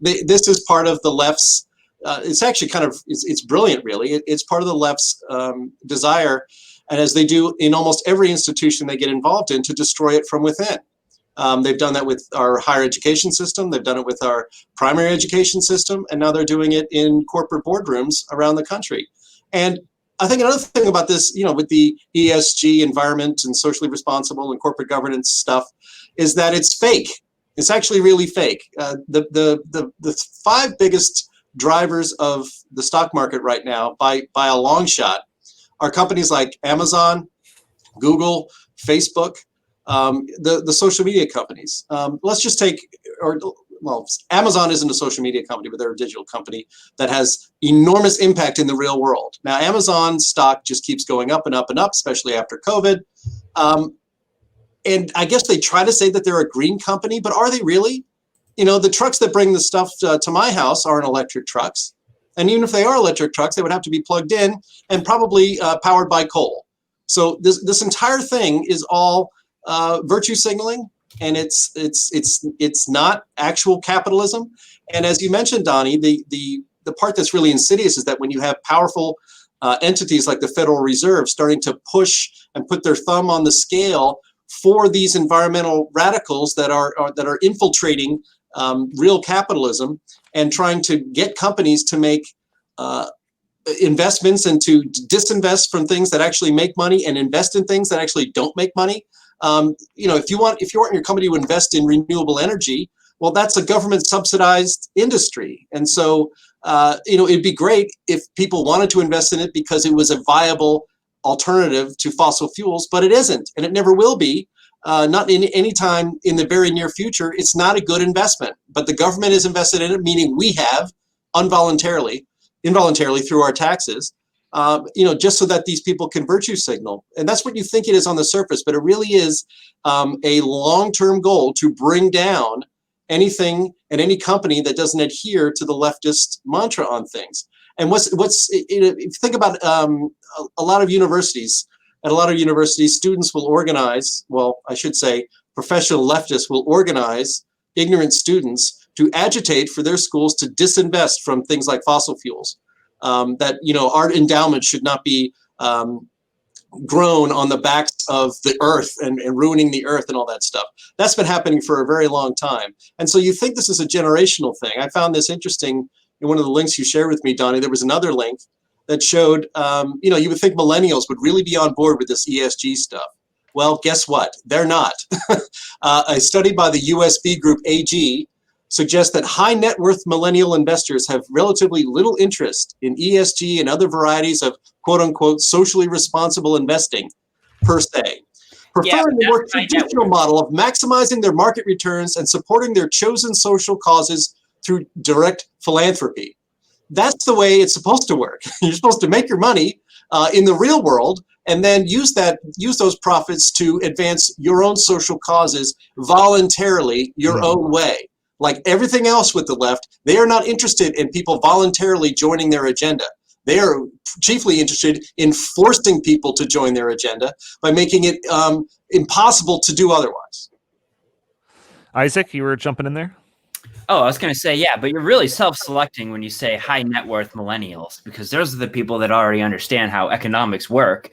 Speaker 4: this is part of the left's it's actually it's brilliant, really. It's part of the left's desire, and as they do in almost every institution they get involved in, to destroy it from within. They've done that with our higher education system. They've done it with our primary education system, and now they're doing it in corporate boardrooms around the country. And I think another thing about this, with the ESG, environment and socially responsible and corporate governance stuff, is that it's fake. It's actually really fake. The 5 biggest drivers of the stock market right now, by a long shot, are companies like Amazon, Google, Facebook, the social media companies. Let's just take, Amazon isn't a social media company, but they're a digital company that has enormous impact in the real world. Now, Amazon stock just keeps going up and up and up, especially after COVID. And I guess they try to say that they're a green company, but are they really? The trucks that bring the stuff to my house aren't electric trucks. And even if they are electric trucks, they would have to be plugged in and probably powered by coal. So this entire thing is all virtue signaling. And it's not actual capitalism. And as you mentioned, Donnie, the part that's really insidious is that when you have powerful entities like the Federal Reserve starting to push and put their thumb on the scale for these environmental radicals that are infiltrating real capitalism and trying to get companies to make investments and to disinvest from things that actually make money and invest in things that actually don't make money. If you want your company to invest in renewable energy, well, that's a government subsidized industry. And so, it'd be great if people wanted to invest in it because it was a viable alternative to fossil fuels, but it isn't, and it never will be. Not in any time in the very near future. It's not a good investment, but the government is invested in it, meaning we have involuntarily through our taxes, just so that these people can virtue signal. And that's what you think it is on the surface, but it really is a long-term goal to bring down anything and any company that doesn't adhere to the leftist mantra on things. And if you think about a lot of universities, at a lot of universities, students will organize, professional leftists will organize ignorant students to agitate for their schools to disinvest from things like fossil fuels. That our endowment should not be grown on the backs of the earth and ruining the earth and all that stuff. That's been happening for a very long time. And so you think this is a generational thing. I found this interesting in one of the links you shared with me, Donnie. There was another link that showed, you would think millennials would really be on board with this ESG stuff. Well, guess what? They're not. A study by the USB group AG suggests that high net worth millennial investors have relatively little interest in ESG and other varieties of quote unquote socially responsible investing per se, preferring the more traditional model of maximizing their market returns and supporting their chosen social causes through direct philanthropy. That's the way it's supposed to work. You're supposed to make your money in the real world and then use those profits to advance your own social causes voluntarily, your own way. Like everything else with the left, they are not interested in people voluntarily joining their agenda. They are chiefly interested in forcing people to join their agenda by making it impossible to do otherwise.
Speaker 1: Isaac, you were jumping in there?
Speaker 3: Oh, I was going to say, yeah, but you're really self-selecting when you say high net worth millennials, because those are the people that already understand how economics work.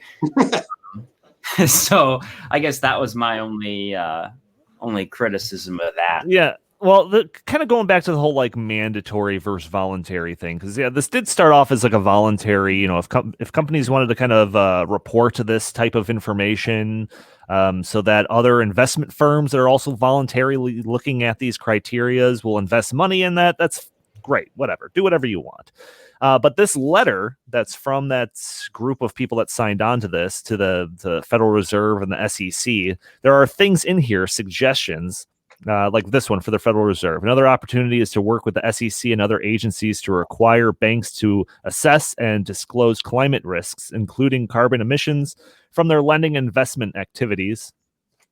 Speaker 3: So I guess that was my only criticism of that.
Speaker 1: Yeah. Well, kind of going back to the whole mandatory versus voluntary thing, because this did start off as a voluntary. If companies wanted to kind of report to this type of information, so that other investment firms that are also voluntarily looking at these criterias will invest money in that. That's great. Whatever, do whatever you want. But this letter that's from that group of people that signed on to this, to the Federal Reserve and the SEC, there are things in here, suggestions. Like this one for the Federal Reserve. Another opportunity is to work with the SEC and other agencies to require banks to assess and disclose climate risks, including carbon emissions, from their lending investment activities.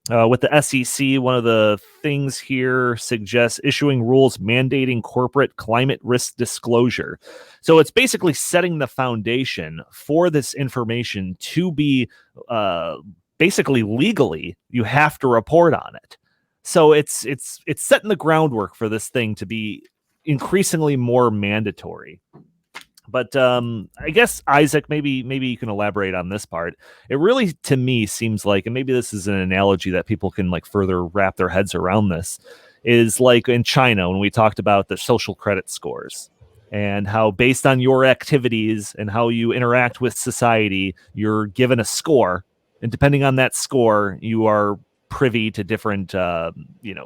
Speaker 1: With the SEC, one of the things here suggests issuing rules mandating corporate climate risk disclosure. So it's basically setting the foundation for this information to be basically legally, you have to report on it. So it's setting the groundwork for this thing to be increasingly more mandatory. But I guess, Isaac, maybe you can elaborate on this part. It really, to me, seems like, and maybe this is an analogy that people can like further wrap their heads around this, is like in China when we talked about the social credit scores and how based on your activities and how you interact with society, you're given a score. And depending on that score, you are privy to different,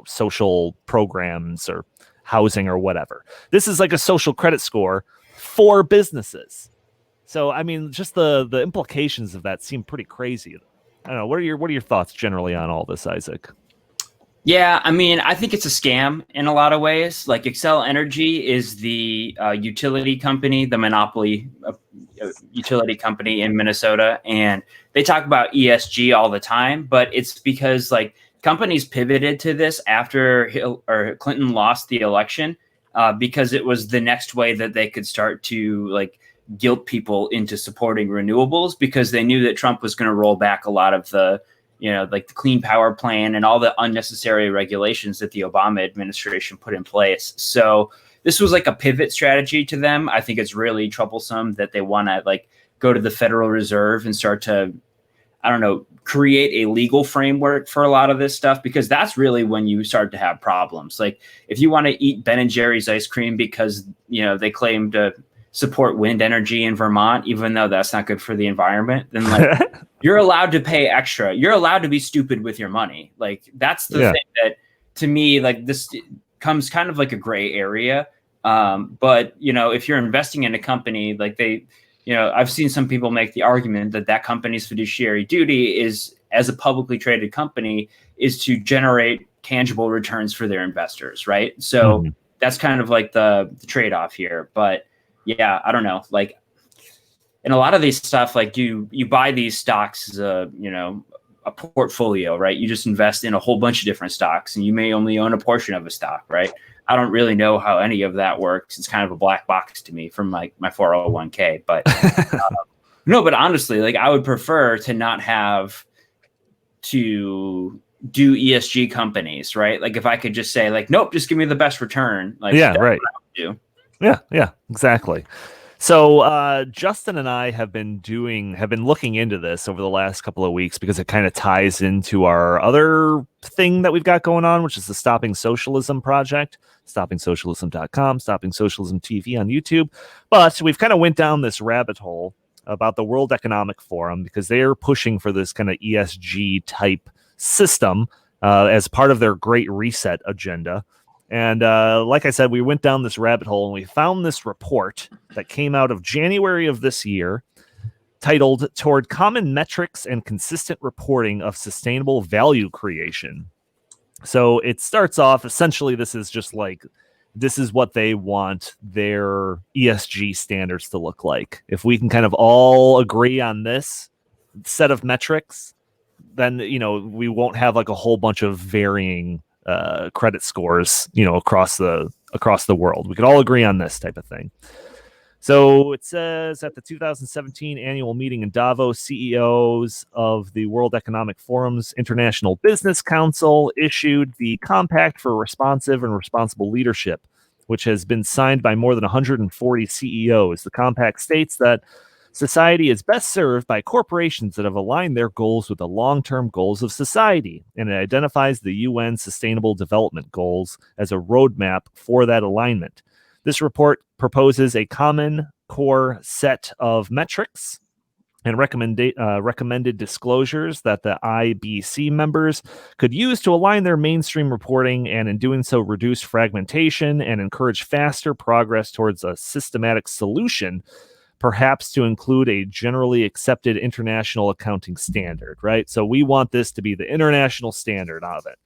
Speaker 1: social programs or housing or whatever. This is like a social credit score for businesses. So, I mean, just the implications of that seem pretty crazy. I don't know. What are your thoughts generally on all this, Isaac?
Speaker 3: Yeah, I mean, I think it's a scam in a lot of ways. Like Excel Energy is the utility company, the monopoly utility company in Minnesota, and they talk about ESG all the time. But it's because like companies pivoted to this after Clinton lost the election because it was the next way that they could start to like guilt people into supporting renewables, because they knew that Trump was going to roll back a lot of the like the Clean Power Plan and all the unnecessary regulations that the Obama administration put in place. So this was like a pivot strategy to them. I think it's really troublesome that they want to like go to the Federal Reserve and start to, I don't know, create a legal framework for a lot of this stuff, because that's really when you start to have problems. Like if you want to eat Ben and Jerry's ice cream because, they claim to support wind energy in Vermont, even though that's not good for the environment, then like you're allowed to pay extra. You're allowed to be stupid with your money. Like that's the thing that, to me, like this comes kind of like a gray area. But if you're investing in a company, like I've seen some people make the argument that that company's fiduciary duty is, as a publicly traded company, is to generate tangible returns for their investors, right? So that's kind of like the trade-off here. But yeah, I don't know. Like, in a lot of these stuff, like you buy these stocks as a portfolio, right? You just invest in a whole bunch of different stocks, and you may only own a portion of a stock, right? I don't really know how any of that works. It's kind of a black box to me from like my 401k. But no, but honestly, like I would prefer to not have to do ESG companies, right? Like if I could just say like, nope, just give me the best return. Like,
Speaker 1: yeah, right.
Speaker 3: Do.
Speaker 1: Yeah, exactly. So Justin and I have been looking into this over the last couple of weeks because it kind of ties into our other thing that we've got going on, which is the Stopping Socialism project, stoppingsocialism.com, Stopping Socialism TV on YouTube. But we've kind of went down this rabbit hole about the World Economic Forum because they're pushing for this kind of ESG type system as part of their Great Reset agenda. And like I said, we went down this rabbit hole and we found this report that came out of January of this year titled Toward Common Metrics and Consistent Reporting of Sustainable Value Creation. So it starts off, essentially, this is what they want their ESG standards to look like. If we can kind of all agree on this set of metrics, then, we won't have like a whole bunch of varying credit scores, across the world. We could all agree on this type of thing. So it says at the 2017 annual meeting in Davos, CEOs of the World Economic Forum's International Business Council issued the Compact for Responsive and Responsible Leadership, which has been signed by more than 140 CEOs. The compact states that society is best served by corporations that have aligned their goals with the long-term goals of society, and it identifies the UN Sustainable Development Goals as a roadmap for that alignment. This report proposes a common core set of metrics and recommended disclosures that the IBC members could use to align their mainstream reporting, and in doing so reduce fragmentation and encourage faster progress towards a systematic solution, perhaps to include a generally accepted international accounting standard, right? So we want this to be the international standard of it.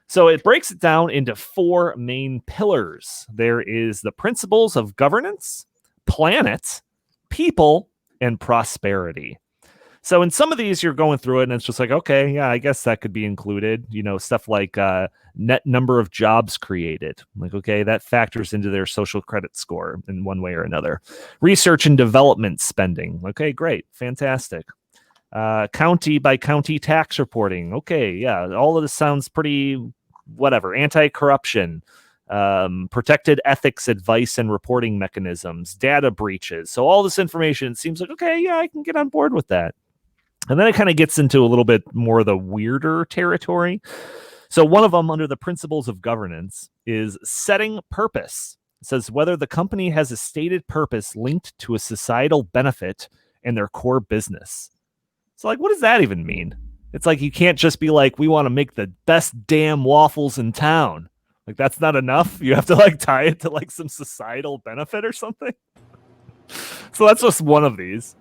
Speaker 1: So it breaks it down into four main pillars. There is the principles of governance, planet, people, and prosperity. So in some of these, you're going through it and it's just like, okay, yeah, I guess that could be included. Stuff like net number of jobs created. Like, okay, that factors into their social credit score in one way or another. Research and development spending. Okay, great. Fantastic. County by county tax reporting. Okay, yeah, all of this sounds pretty whatever. Anti-corruption. protected ethics, advice, and reporting mechanisms, data breaches. So all this information, it seems like, okay, yeah, I can get on board with that. And then it kind of gets into a little bit more of the weirder territory. So one of them under the principles of governance is setting purpose. It says whether the company has a stated purpose linked to a societal benefit and their core business. So like, what does that even mean? It's like, you can't just be like, we want to make the best damn waffles in town. Like, that's not enough. You have to like tie it to like some societal benefit or something. So that's just one of these.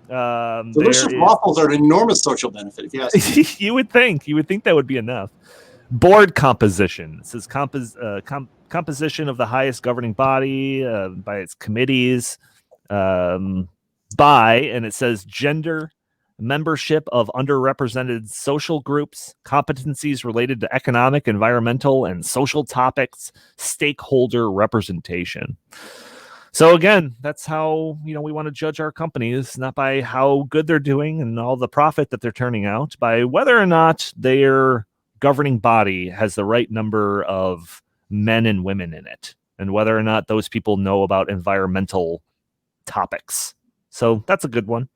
Speaker 4: Delicious waffles are an enormous social benefit, if you ask me.
Speaker 1: You would think that would be enough. Board composition. It says composition of the highest governing body by its committees, and it says gender, membership of underrepresented social groups, competencies related to economic, environmental, and social topics, stakeholder representation. So again, that's how, we want to judge our companies, not by how good they're doing and all the profit that they're turning out, by whether or not their governing body has the right number of men and women in it, and whether or not those people know about environmental topics. So that's a good one.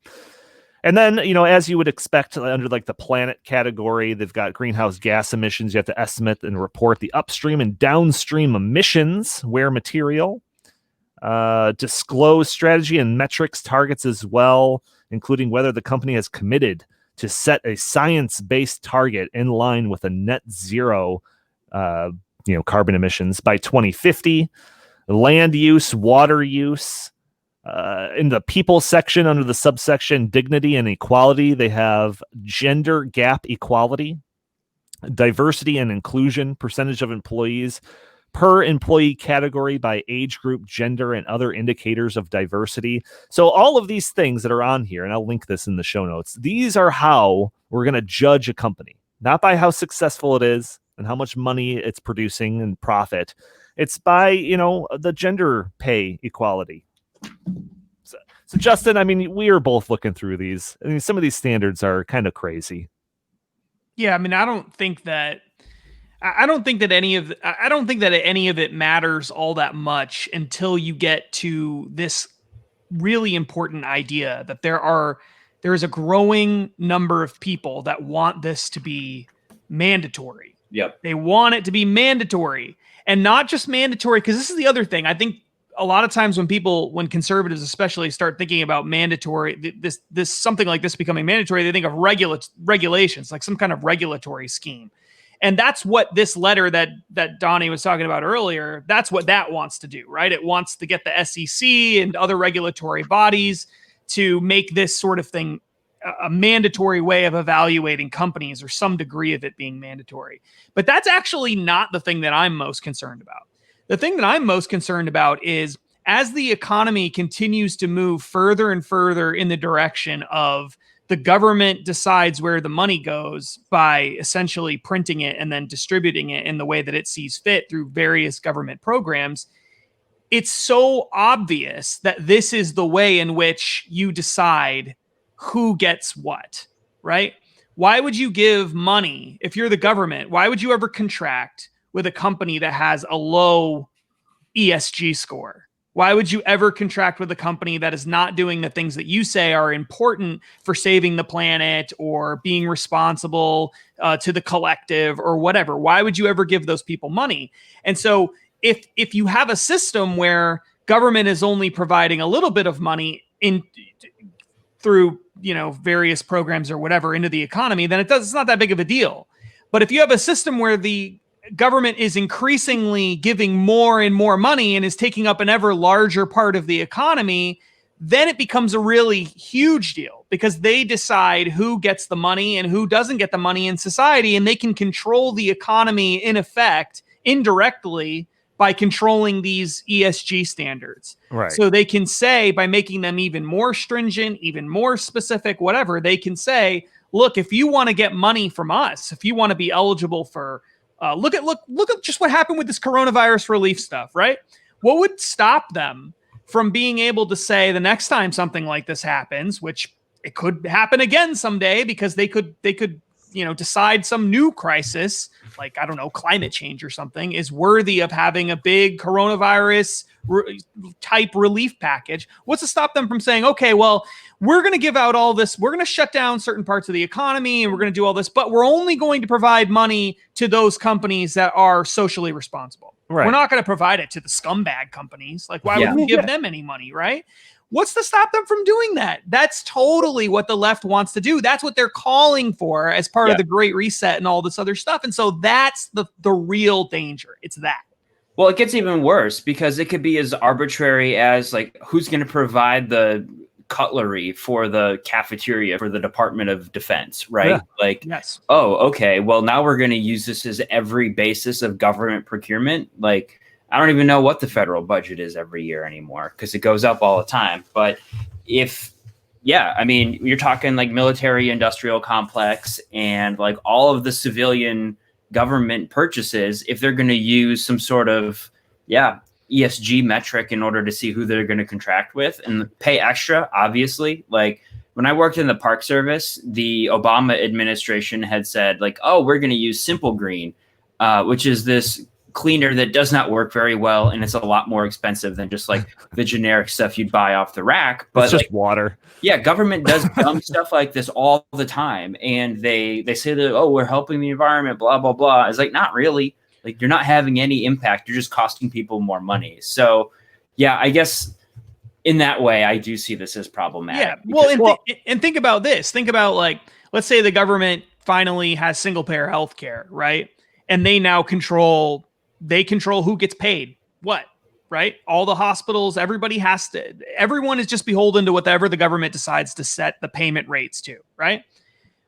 Speaker 1: And then, as you would expect under like the planet category, they've got greenhouse gas emissions. You have to estimate and report the upstream and downstream emissions where material. Disclose strategy and metrics targets as well, including whether the company has committed to set a science-based target in line with a net zero, carbon emissions by 2050. Land use, water use. In the people section under the subsection dignity and equality, they have gender gap equality, diversity and inclusion, percentage of employees per employee category by age group, gender, and other indicators of diversity. So all of these things that are on here, and I'll link this in the show notes, these are how we're going to judge a company, not by how successful it is and how much money it's producing and profit. It's by, the gender pay equality. So Justin, we are both looking through these. Some of these standards are kind of crazy.
Speaker 2: Yeah, I don't think that any of it matters all that much until you get to this really important idea that there is a growing number of people that want this to be mandatory.
Speaker 3: Yep.
Speaker 2: They want it to be mandatory, and not just mandatory, because this is the other thing. I think a lot of times when conservatives especially start thinking about mandatory, this something like this becoming mandatory, they think of regulations, like some kind of regulatory scheme. And that's what this letter that Donnie was talking about earlier, that's what that wants to do, right? It wants to get the SEC and other regulatory bodies to make this sort of thing a mandatory way of evaluating companies, or some degree of it being mandatory. But that's actually not the thing that I'm most concerned about. The thing that I'm most concerned about is, as the economy continues to move further and further in the direction of the government decides where the money goes by essentially printing it and then distributing it in the way that it sees fit through various government programs, it's so obvious that this is the way in which you decide who gets what, right? Why would you give money, if you're the government, why would you ever contract with a company that has a low ESG score? Why would you ever contract with a company that is not doing the things that you say are important for saving the planet or being responsible to the collective or whatever? Why would you ever give those people money? And so if you have a system where government is only providing a little bit of money through various programs or whatever into the economy, then it's not that big of a deal. But if you have a system where the government is increasingly giving more and more money and is taking up an ever larger part of the economy, then it becomes a really huge deal, because they decide who gets the money and who doesn't get the money in society, and they can control the economy in effect indirectly by controlling these ESG standards.
Speaker 1: Right.
Speaker 2: So they can say, by making them even more stringent, even more specific, whatever, they can say, look, if you want to get money from us, if you want to be eligible for look at just what happened with this coronavirus relief stuff, right? What would stop them from being able to say the next time something like this happens, which it could happen again someday, because they could decide some new crisis, like, I don't know, climate change or something, is worthy of having a big coronavirus type relief package, what's to stop them from saying, okay, well, we're going to give out all this, we're going to shut down certain parts of the economy, and we're going to do all this, but we're only going to provide money to those companies that are socially responsible.
Speaker 1: Right.
Speaker 2: We're not going to provide it to the scumbag companies. Like, why would we give them any money, right? What's to stop them from doing that? That's totally what the left wants to do. That's what they're calling for as part of the Great Reset and all this other stuff. And so that's the real danger. It's that.
Speaker 3: Well, it gets even worse because it could be as arbitrary as like who's going to provide the cutlery for the cafeteria for the Department of Defense, right?
Speaker 1: Yeah.
Speaker 3: Like,
Speaker 2: yes.
Speaker 3: Oh, okay. Well, now we're going to use this as every basis of government procurement. Like, I don't even know what the federal budget is every year anymore because it goes up all the time. But you're talking like military industrial complex and like all of the civilian government purchases, if they're going to use some sort of, ESG metric in order to see who they're going to contract with and pay extra, obviously. Like when I worked in the Park Service, the Obama administration had said like, oh, we're going to use Simple Green, which is this cleaner that does not work very well. And it's a lot more expensive than just like the generic stuff you'd buy off the rack. But
Speaker 1: it's just water.
Speaker 3: Yeah, government does dumb stuff like this all the time. And they say that, oh, we're helping the environment, blah, blah, blah. It's like, not really. Like, you're not having any impact. You're just costing people more money. So, yeah, I guess in that way, I do see this as problematic.
Speaker 2: Yeah, and think about this. Think about, like, let's say the government finally has single-payer health care, right? And they now control who gets paid what, right? All the hospitals, everyone is just beholden to whatever the government decides to set the payment rates to, right?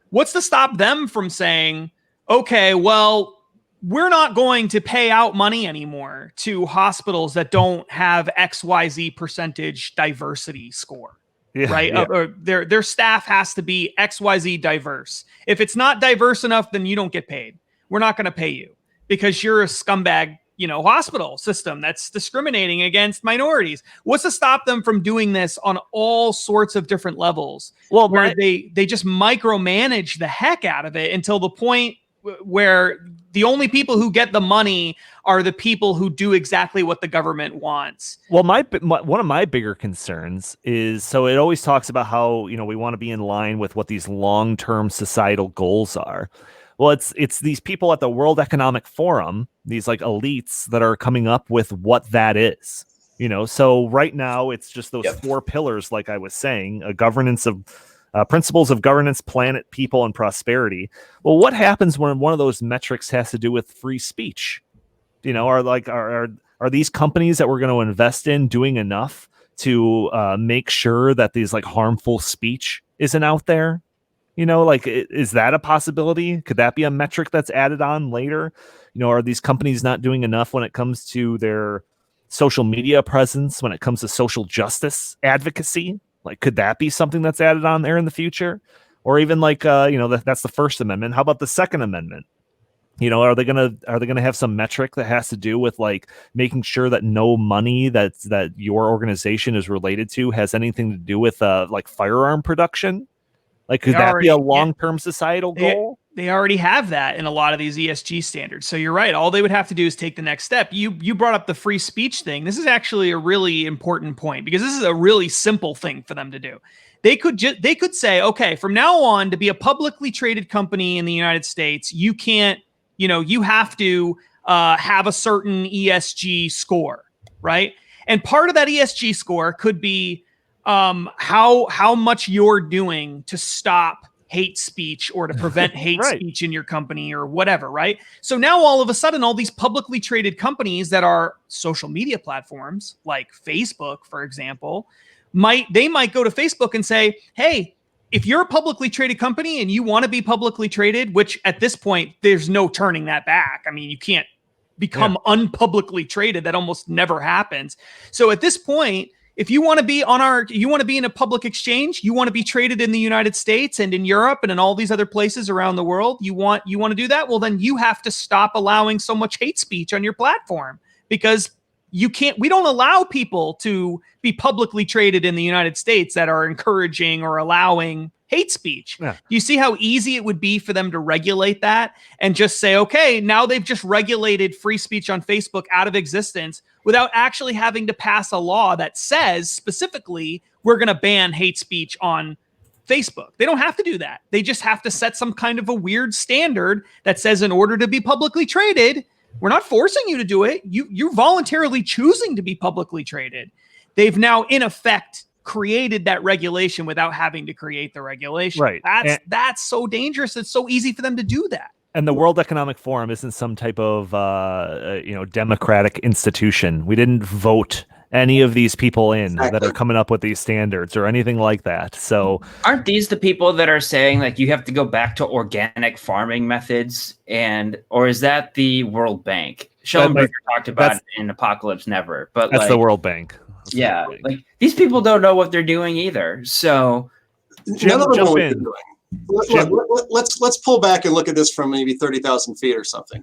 Speaker 2: What's to stop them from saying, okay, well, we're not going to pay out money anymore to hospitals that don't have XYZ percentage diversity score, right?
Speaker 1: Yeah.
Speaker 2: Or their staff has to be XYZ diverse. If it's not diverse enough, then you don't get paid. We're not going to pay you because you're a scumbag, hospital system that's discriminating against minorities. What's to stop them from doing this on all sorts of different levels?
Speaker 1: Well,
Speaker 2: where they just micromanage the heck out of it until the point where the only people who get the money are the people who do exactly what the government wants.
Speaker 1: Well, one of my bigger concerns is, so it always talks about how, we want to be in line with what these long-term societal goals are. Well, it's these people at the World Economic Forum, these like elites that are coming up with what that is. So right now it's just those four pillars, like I was saying, a governance of principles of governance, planet, people, and prosperity. Well, what happens when one of those metrics has to do with free speech? Are these companies that we're going to invest in doing enough to make sure that these like harmful speech isn't out there? Is that a possibility? Could that be a metric that's added on later? Are these companies not doing enough when it comes to their social media presence, when it comes to social justice advocacy? Like, could that be something that's added on there in the future? Or even like, that's the First Amendment. How about the Second Amendment? Are they gonna have some metric that has to do with like making sure that no money that your organization is related to has anything to do with like firearm production? Like, could that be a long-term societal goal?
Speaker 2: They already have that in a lot of these ESG standards. So you're right. All they would have to do is take the next step. You brought up the free speech thing. This is actually a really important point because this is a really simple thing for them to do. They could say, okay, from now on, to be a publicly traded company in the United States, you can't, you have to have a certain ESG score, right? And part of that ESG score could be how much you're doing to stop hate speech or to prevent hate speech in your company or whatever, right? So now all of a sudden, all these publicly traded companies that are social media platforms like Facebook, for example, might go to Facebook and say, hey, if you're a publicly traded company and you want to be publicly traded, which at this point, there's no turning that back. I mean, you can't become unpublicly traded. That almost never happens. So at this point, if you want to be in a public exchange, you want to be traded in the United States and in Europe and in all these other places around the world, you want to do that? Well, then you have to stop allowing so much hate speech on your platform because we don't allow people to be publicly traded in the United States that are encouraging or allowing hate speech.
Speaker 1: Yeah.
Speaker 2: Do you see how easy it would be for them to regulate that and just say, okay, now they've just regulated free speech on Facebook out of existence without actually having to pass a law that says specifically we're going to ban hate speech on Facebook. They don't have to do that. They just have to set some kind of a weird standard that says in order to be publicly traded, we're not forcing you to do it. You're voluntarily choosing to be publicly traded. They've now, in effect, created that regulation without having to create the regulation.
Speaker 1: Right.
Speaker 2: That's so dangerous. It's so easy for them to do that.
Speaker 1: And the World Economic Forum isn't some type of democratic institution. We didn't vote any of these people in that are coming up with these standards or anything like that. So
Speaker 3: aren't these the people that are saying like you have to go back to organic farming methods, or is that the World Bank? Schellenberger talked about it in Apocalypse Never, but
Speaker 1: that's the World Bank.
Speaker 3: Like these people don't know what they're doing either. So
Speaker 4: none of them know what they're doing. Let's pull back and look at this from maybe 30,000 feet or something.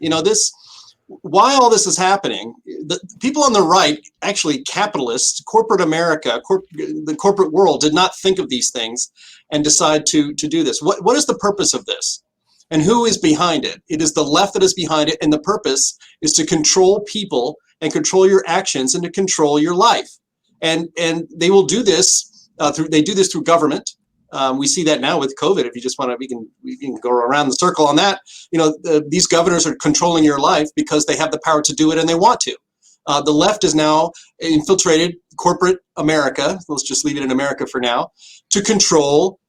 Speaker 4: Why all this is happening, the people on the right, actually capitalists, corporate America, the corporate world did not think of these things and decide to do this. What is the purpose of this? And who is behind it? It is the left that is behind it. And the purpose is to control people and control your actions and to control your life. And they will do this through government. We see that now with COVID. If you just want to, we can go around the circle on that. These governors are controlling your life because they have the power to do it and they want to. The left is now infiltrated corporate America. Let's just leave it in America for now, to control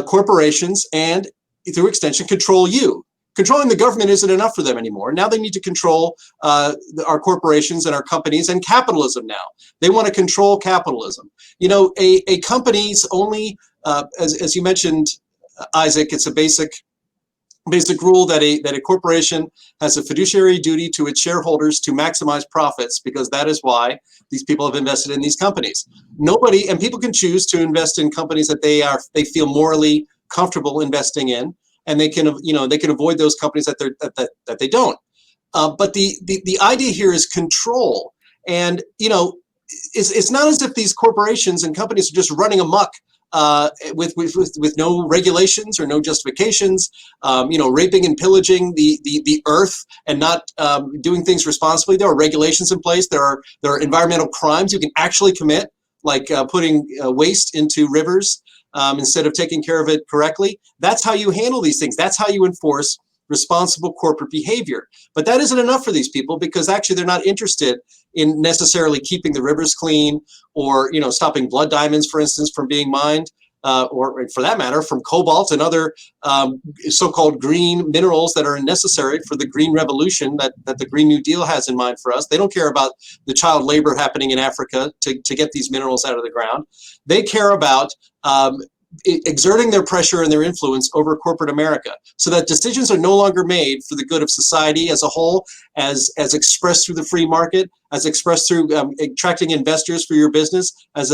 Speaker 4: corporations and, through extension, control you. Controlling the government isn't enough for them anymore. Now they need to control our corporations and our companies and capitalism now. They want to control capitalism. A company's only, as you mentioned, Isaac, it's a basic rule that a corporation has a fiduciary duty to its shareholders to maximize profits, because that is why these people have invested in these companies. People can choose to invest in companies that they feel morally comfortable investing in, and they can avoid those companies that they don't. But the idea here is control, and it's not as if these corporations and companies are just running amok with no regulations or no justifications, raping and pillaging the earth and not doing things responsibly. There are regulations in place. There are environmental crimes you can actually commit, like putting waste into rivers instead of taking care of it correctly. That's how you handle these things. That's how you enforce responsible corporate behavior. But that isn't enough for these people, because actually they're not interested in necessarily keeping the rivers clean, or stopping blood diamonds, for instance, from being mined, or for that matter, from cobalt and other so-called green minerals that are necessary for the green revolution that the Green New Deal has in mind for us. They don't care about the child labor happening in Africa to get these minerals out of the ground. They care about exerting their pressure and their influence over corporate America, so that decisions are no longer made for the good of society as a whole, as expressed through the free market, as expressed through attracting investors for your business, as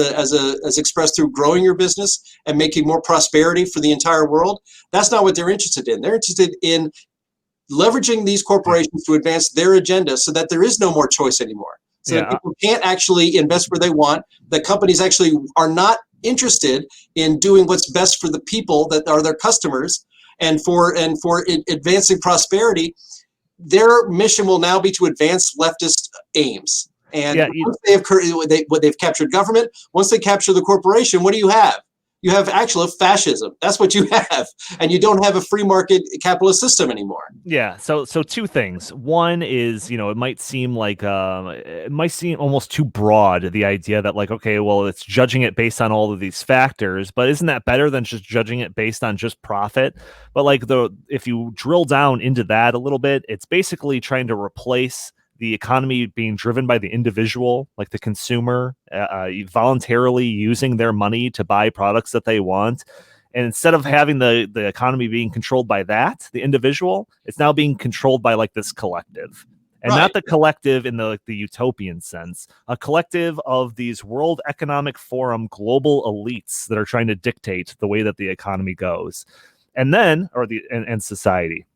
Speaker 4: expressed through growing your business and making more prosperity for the entire world. That's not what they're interested in. They're interested in leveraging these corporations to advance their agenda, so that there is no more choice anymore. So that people can't actually invest where they want. That companies actually are not interested in doing what's best for the people that are their customers, and for advancing prosperity. Their mission will now be to advance leftist aims. And once they've captured government, once they capture the corporation, what do you have? You have actual fascism. That's what you have. And you don't have a free market capitalist system anymore.
Speaker 1: Yeah. So two things. One is, it might seem like it might seem almost too broad, the idea that, like, okay, well, it's judging it based on all of these factors, but isn't that better than just judging it based on just profit? But like if you drill down into that a little bit, it's basically trying to replace the economy being driven by the individual, like the consumer, voluntarily using their money to buy products that they want. And instead of having the economy being controlled by the individual, it's now being controlled by like this collective. And not the collective in the utopian sense, a collective of these World Economic Forum global elites that are trying to dictate the way that the economy goes. And then, and society.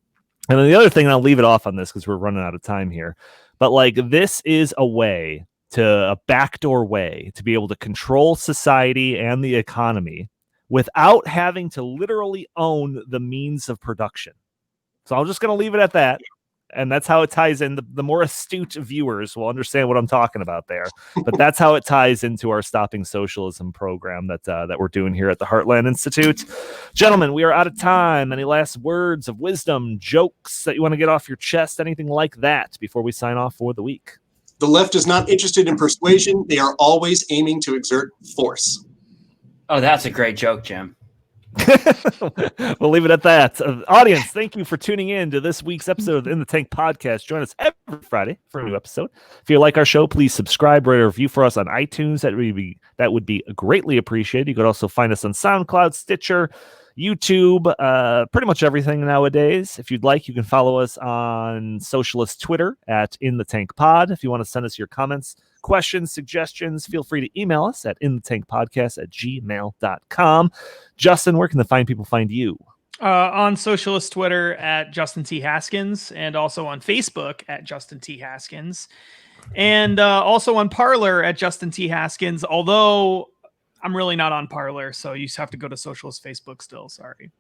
Speaker 1: And then the other thing, and I'll leave it off on this because we're running out of time here, but like this is a backdoor way to be able to control society and the economy without having to literally own the means of production. So I'm just going to leave it at that. And that's how it ties in. The more astute viewers will understand what I'm talking about there. But that's how it ties into our Stopping Socialism program that we're doing here at the Heartland Institute. Gentlemen, we are out of time. Any last words of wisdom, jokes that you want to get off your chest, anything like that before we sign off for the week?
Speaker 4: The left is not interested in persuasion. They are always aiming to exert force.
Speaker 3: Oh, that's a great joke, Jim.
Speaker 1: We'll leave it at that. Audience, thank you for tuning in to this week's episode of the In the Tank podcast. Join us every Friday for a new episode. If you like our show, please subscribe, rate, or review for us on iTunes. That would be greatly appreciated. You could also find us on SoundCloud, Stitcher, YouTube, pretty much everything nowadays. If you'd like, you can follow us on socialist Twitter at In the Tank Pod. If you want to send us your comments, questions, suggestions, feel free to email us at inthetankpodcast@gmail.com. Justin, where can the fine people find you?
Speaker 2: On socialist Twitter at Justin T. Haskins, and also on Facebook at Justin T. Haskins, and also on Parler at Justin T. Haskins, although I'm really not on Parler, so you have to go to Socialist Facebook still. Sorry.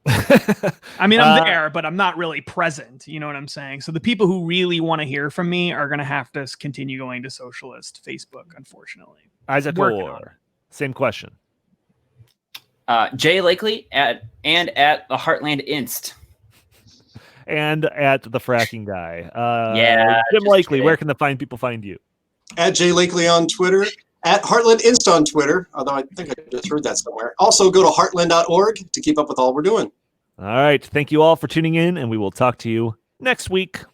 Speaker 2: I mean, I'm there, but I'm not really present. You know what I'm saying? So the people who really want to hear from me are going to have to continue going to Socialist Facebook, unfortunately.
Speaker 1: Isaac Orr, same question.
Speaker 3: Jay Lakely at the Heartland Inst.
Speaker 1: And at the fracking guy. Jim
Speaker 3: just
Speaker 1: Lakely,
Speaker 3: kidding.
Speaker 1: where can the fine people find you?
Speaker 4: At Jay Lakely on Twitter. At Heartland Inst on Twitter, although I think I just heard that somewhere. Also, go to heartland.org to keep up with all we're doing.
Speaker 1: All right. Thank you all for tuning in, and we will talk to you next week.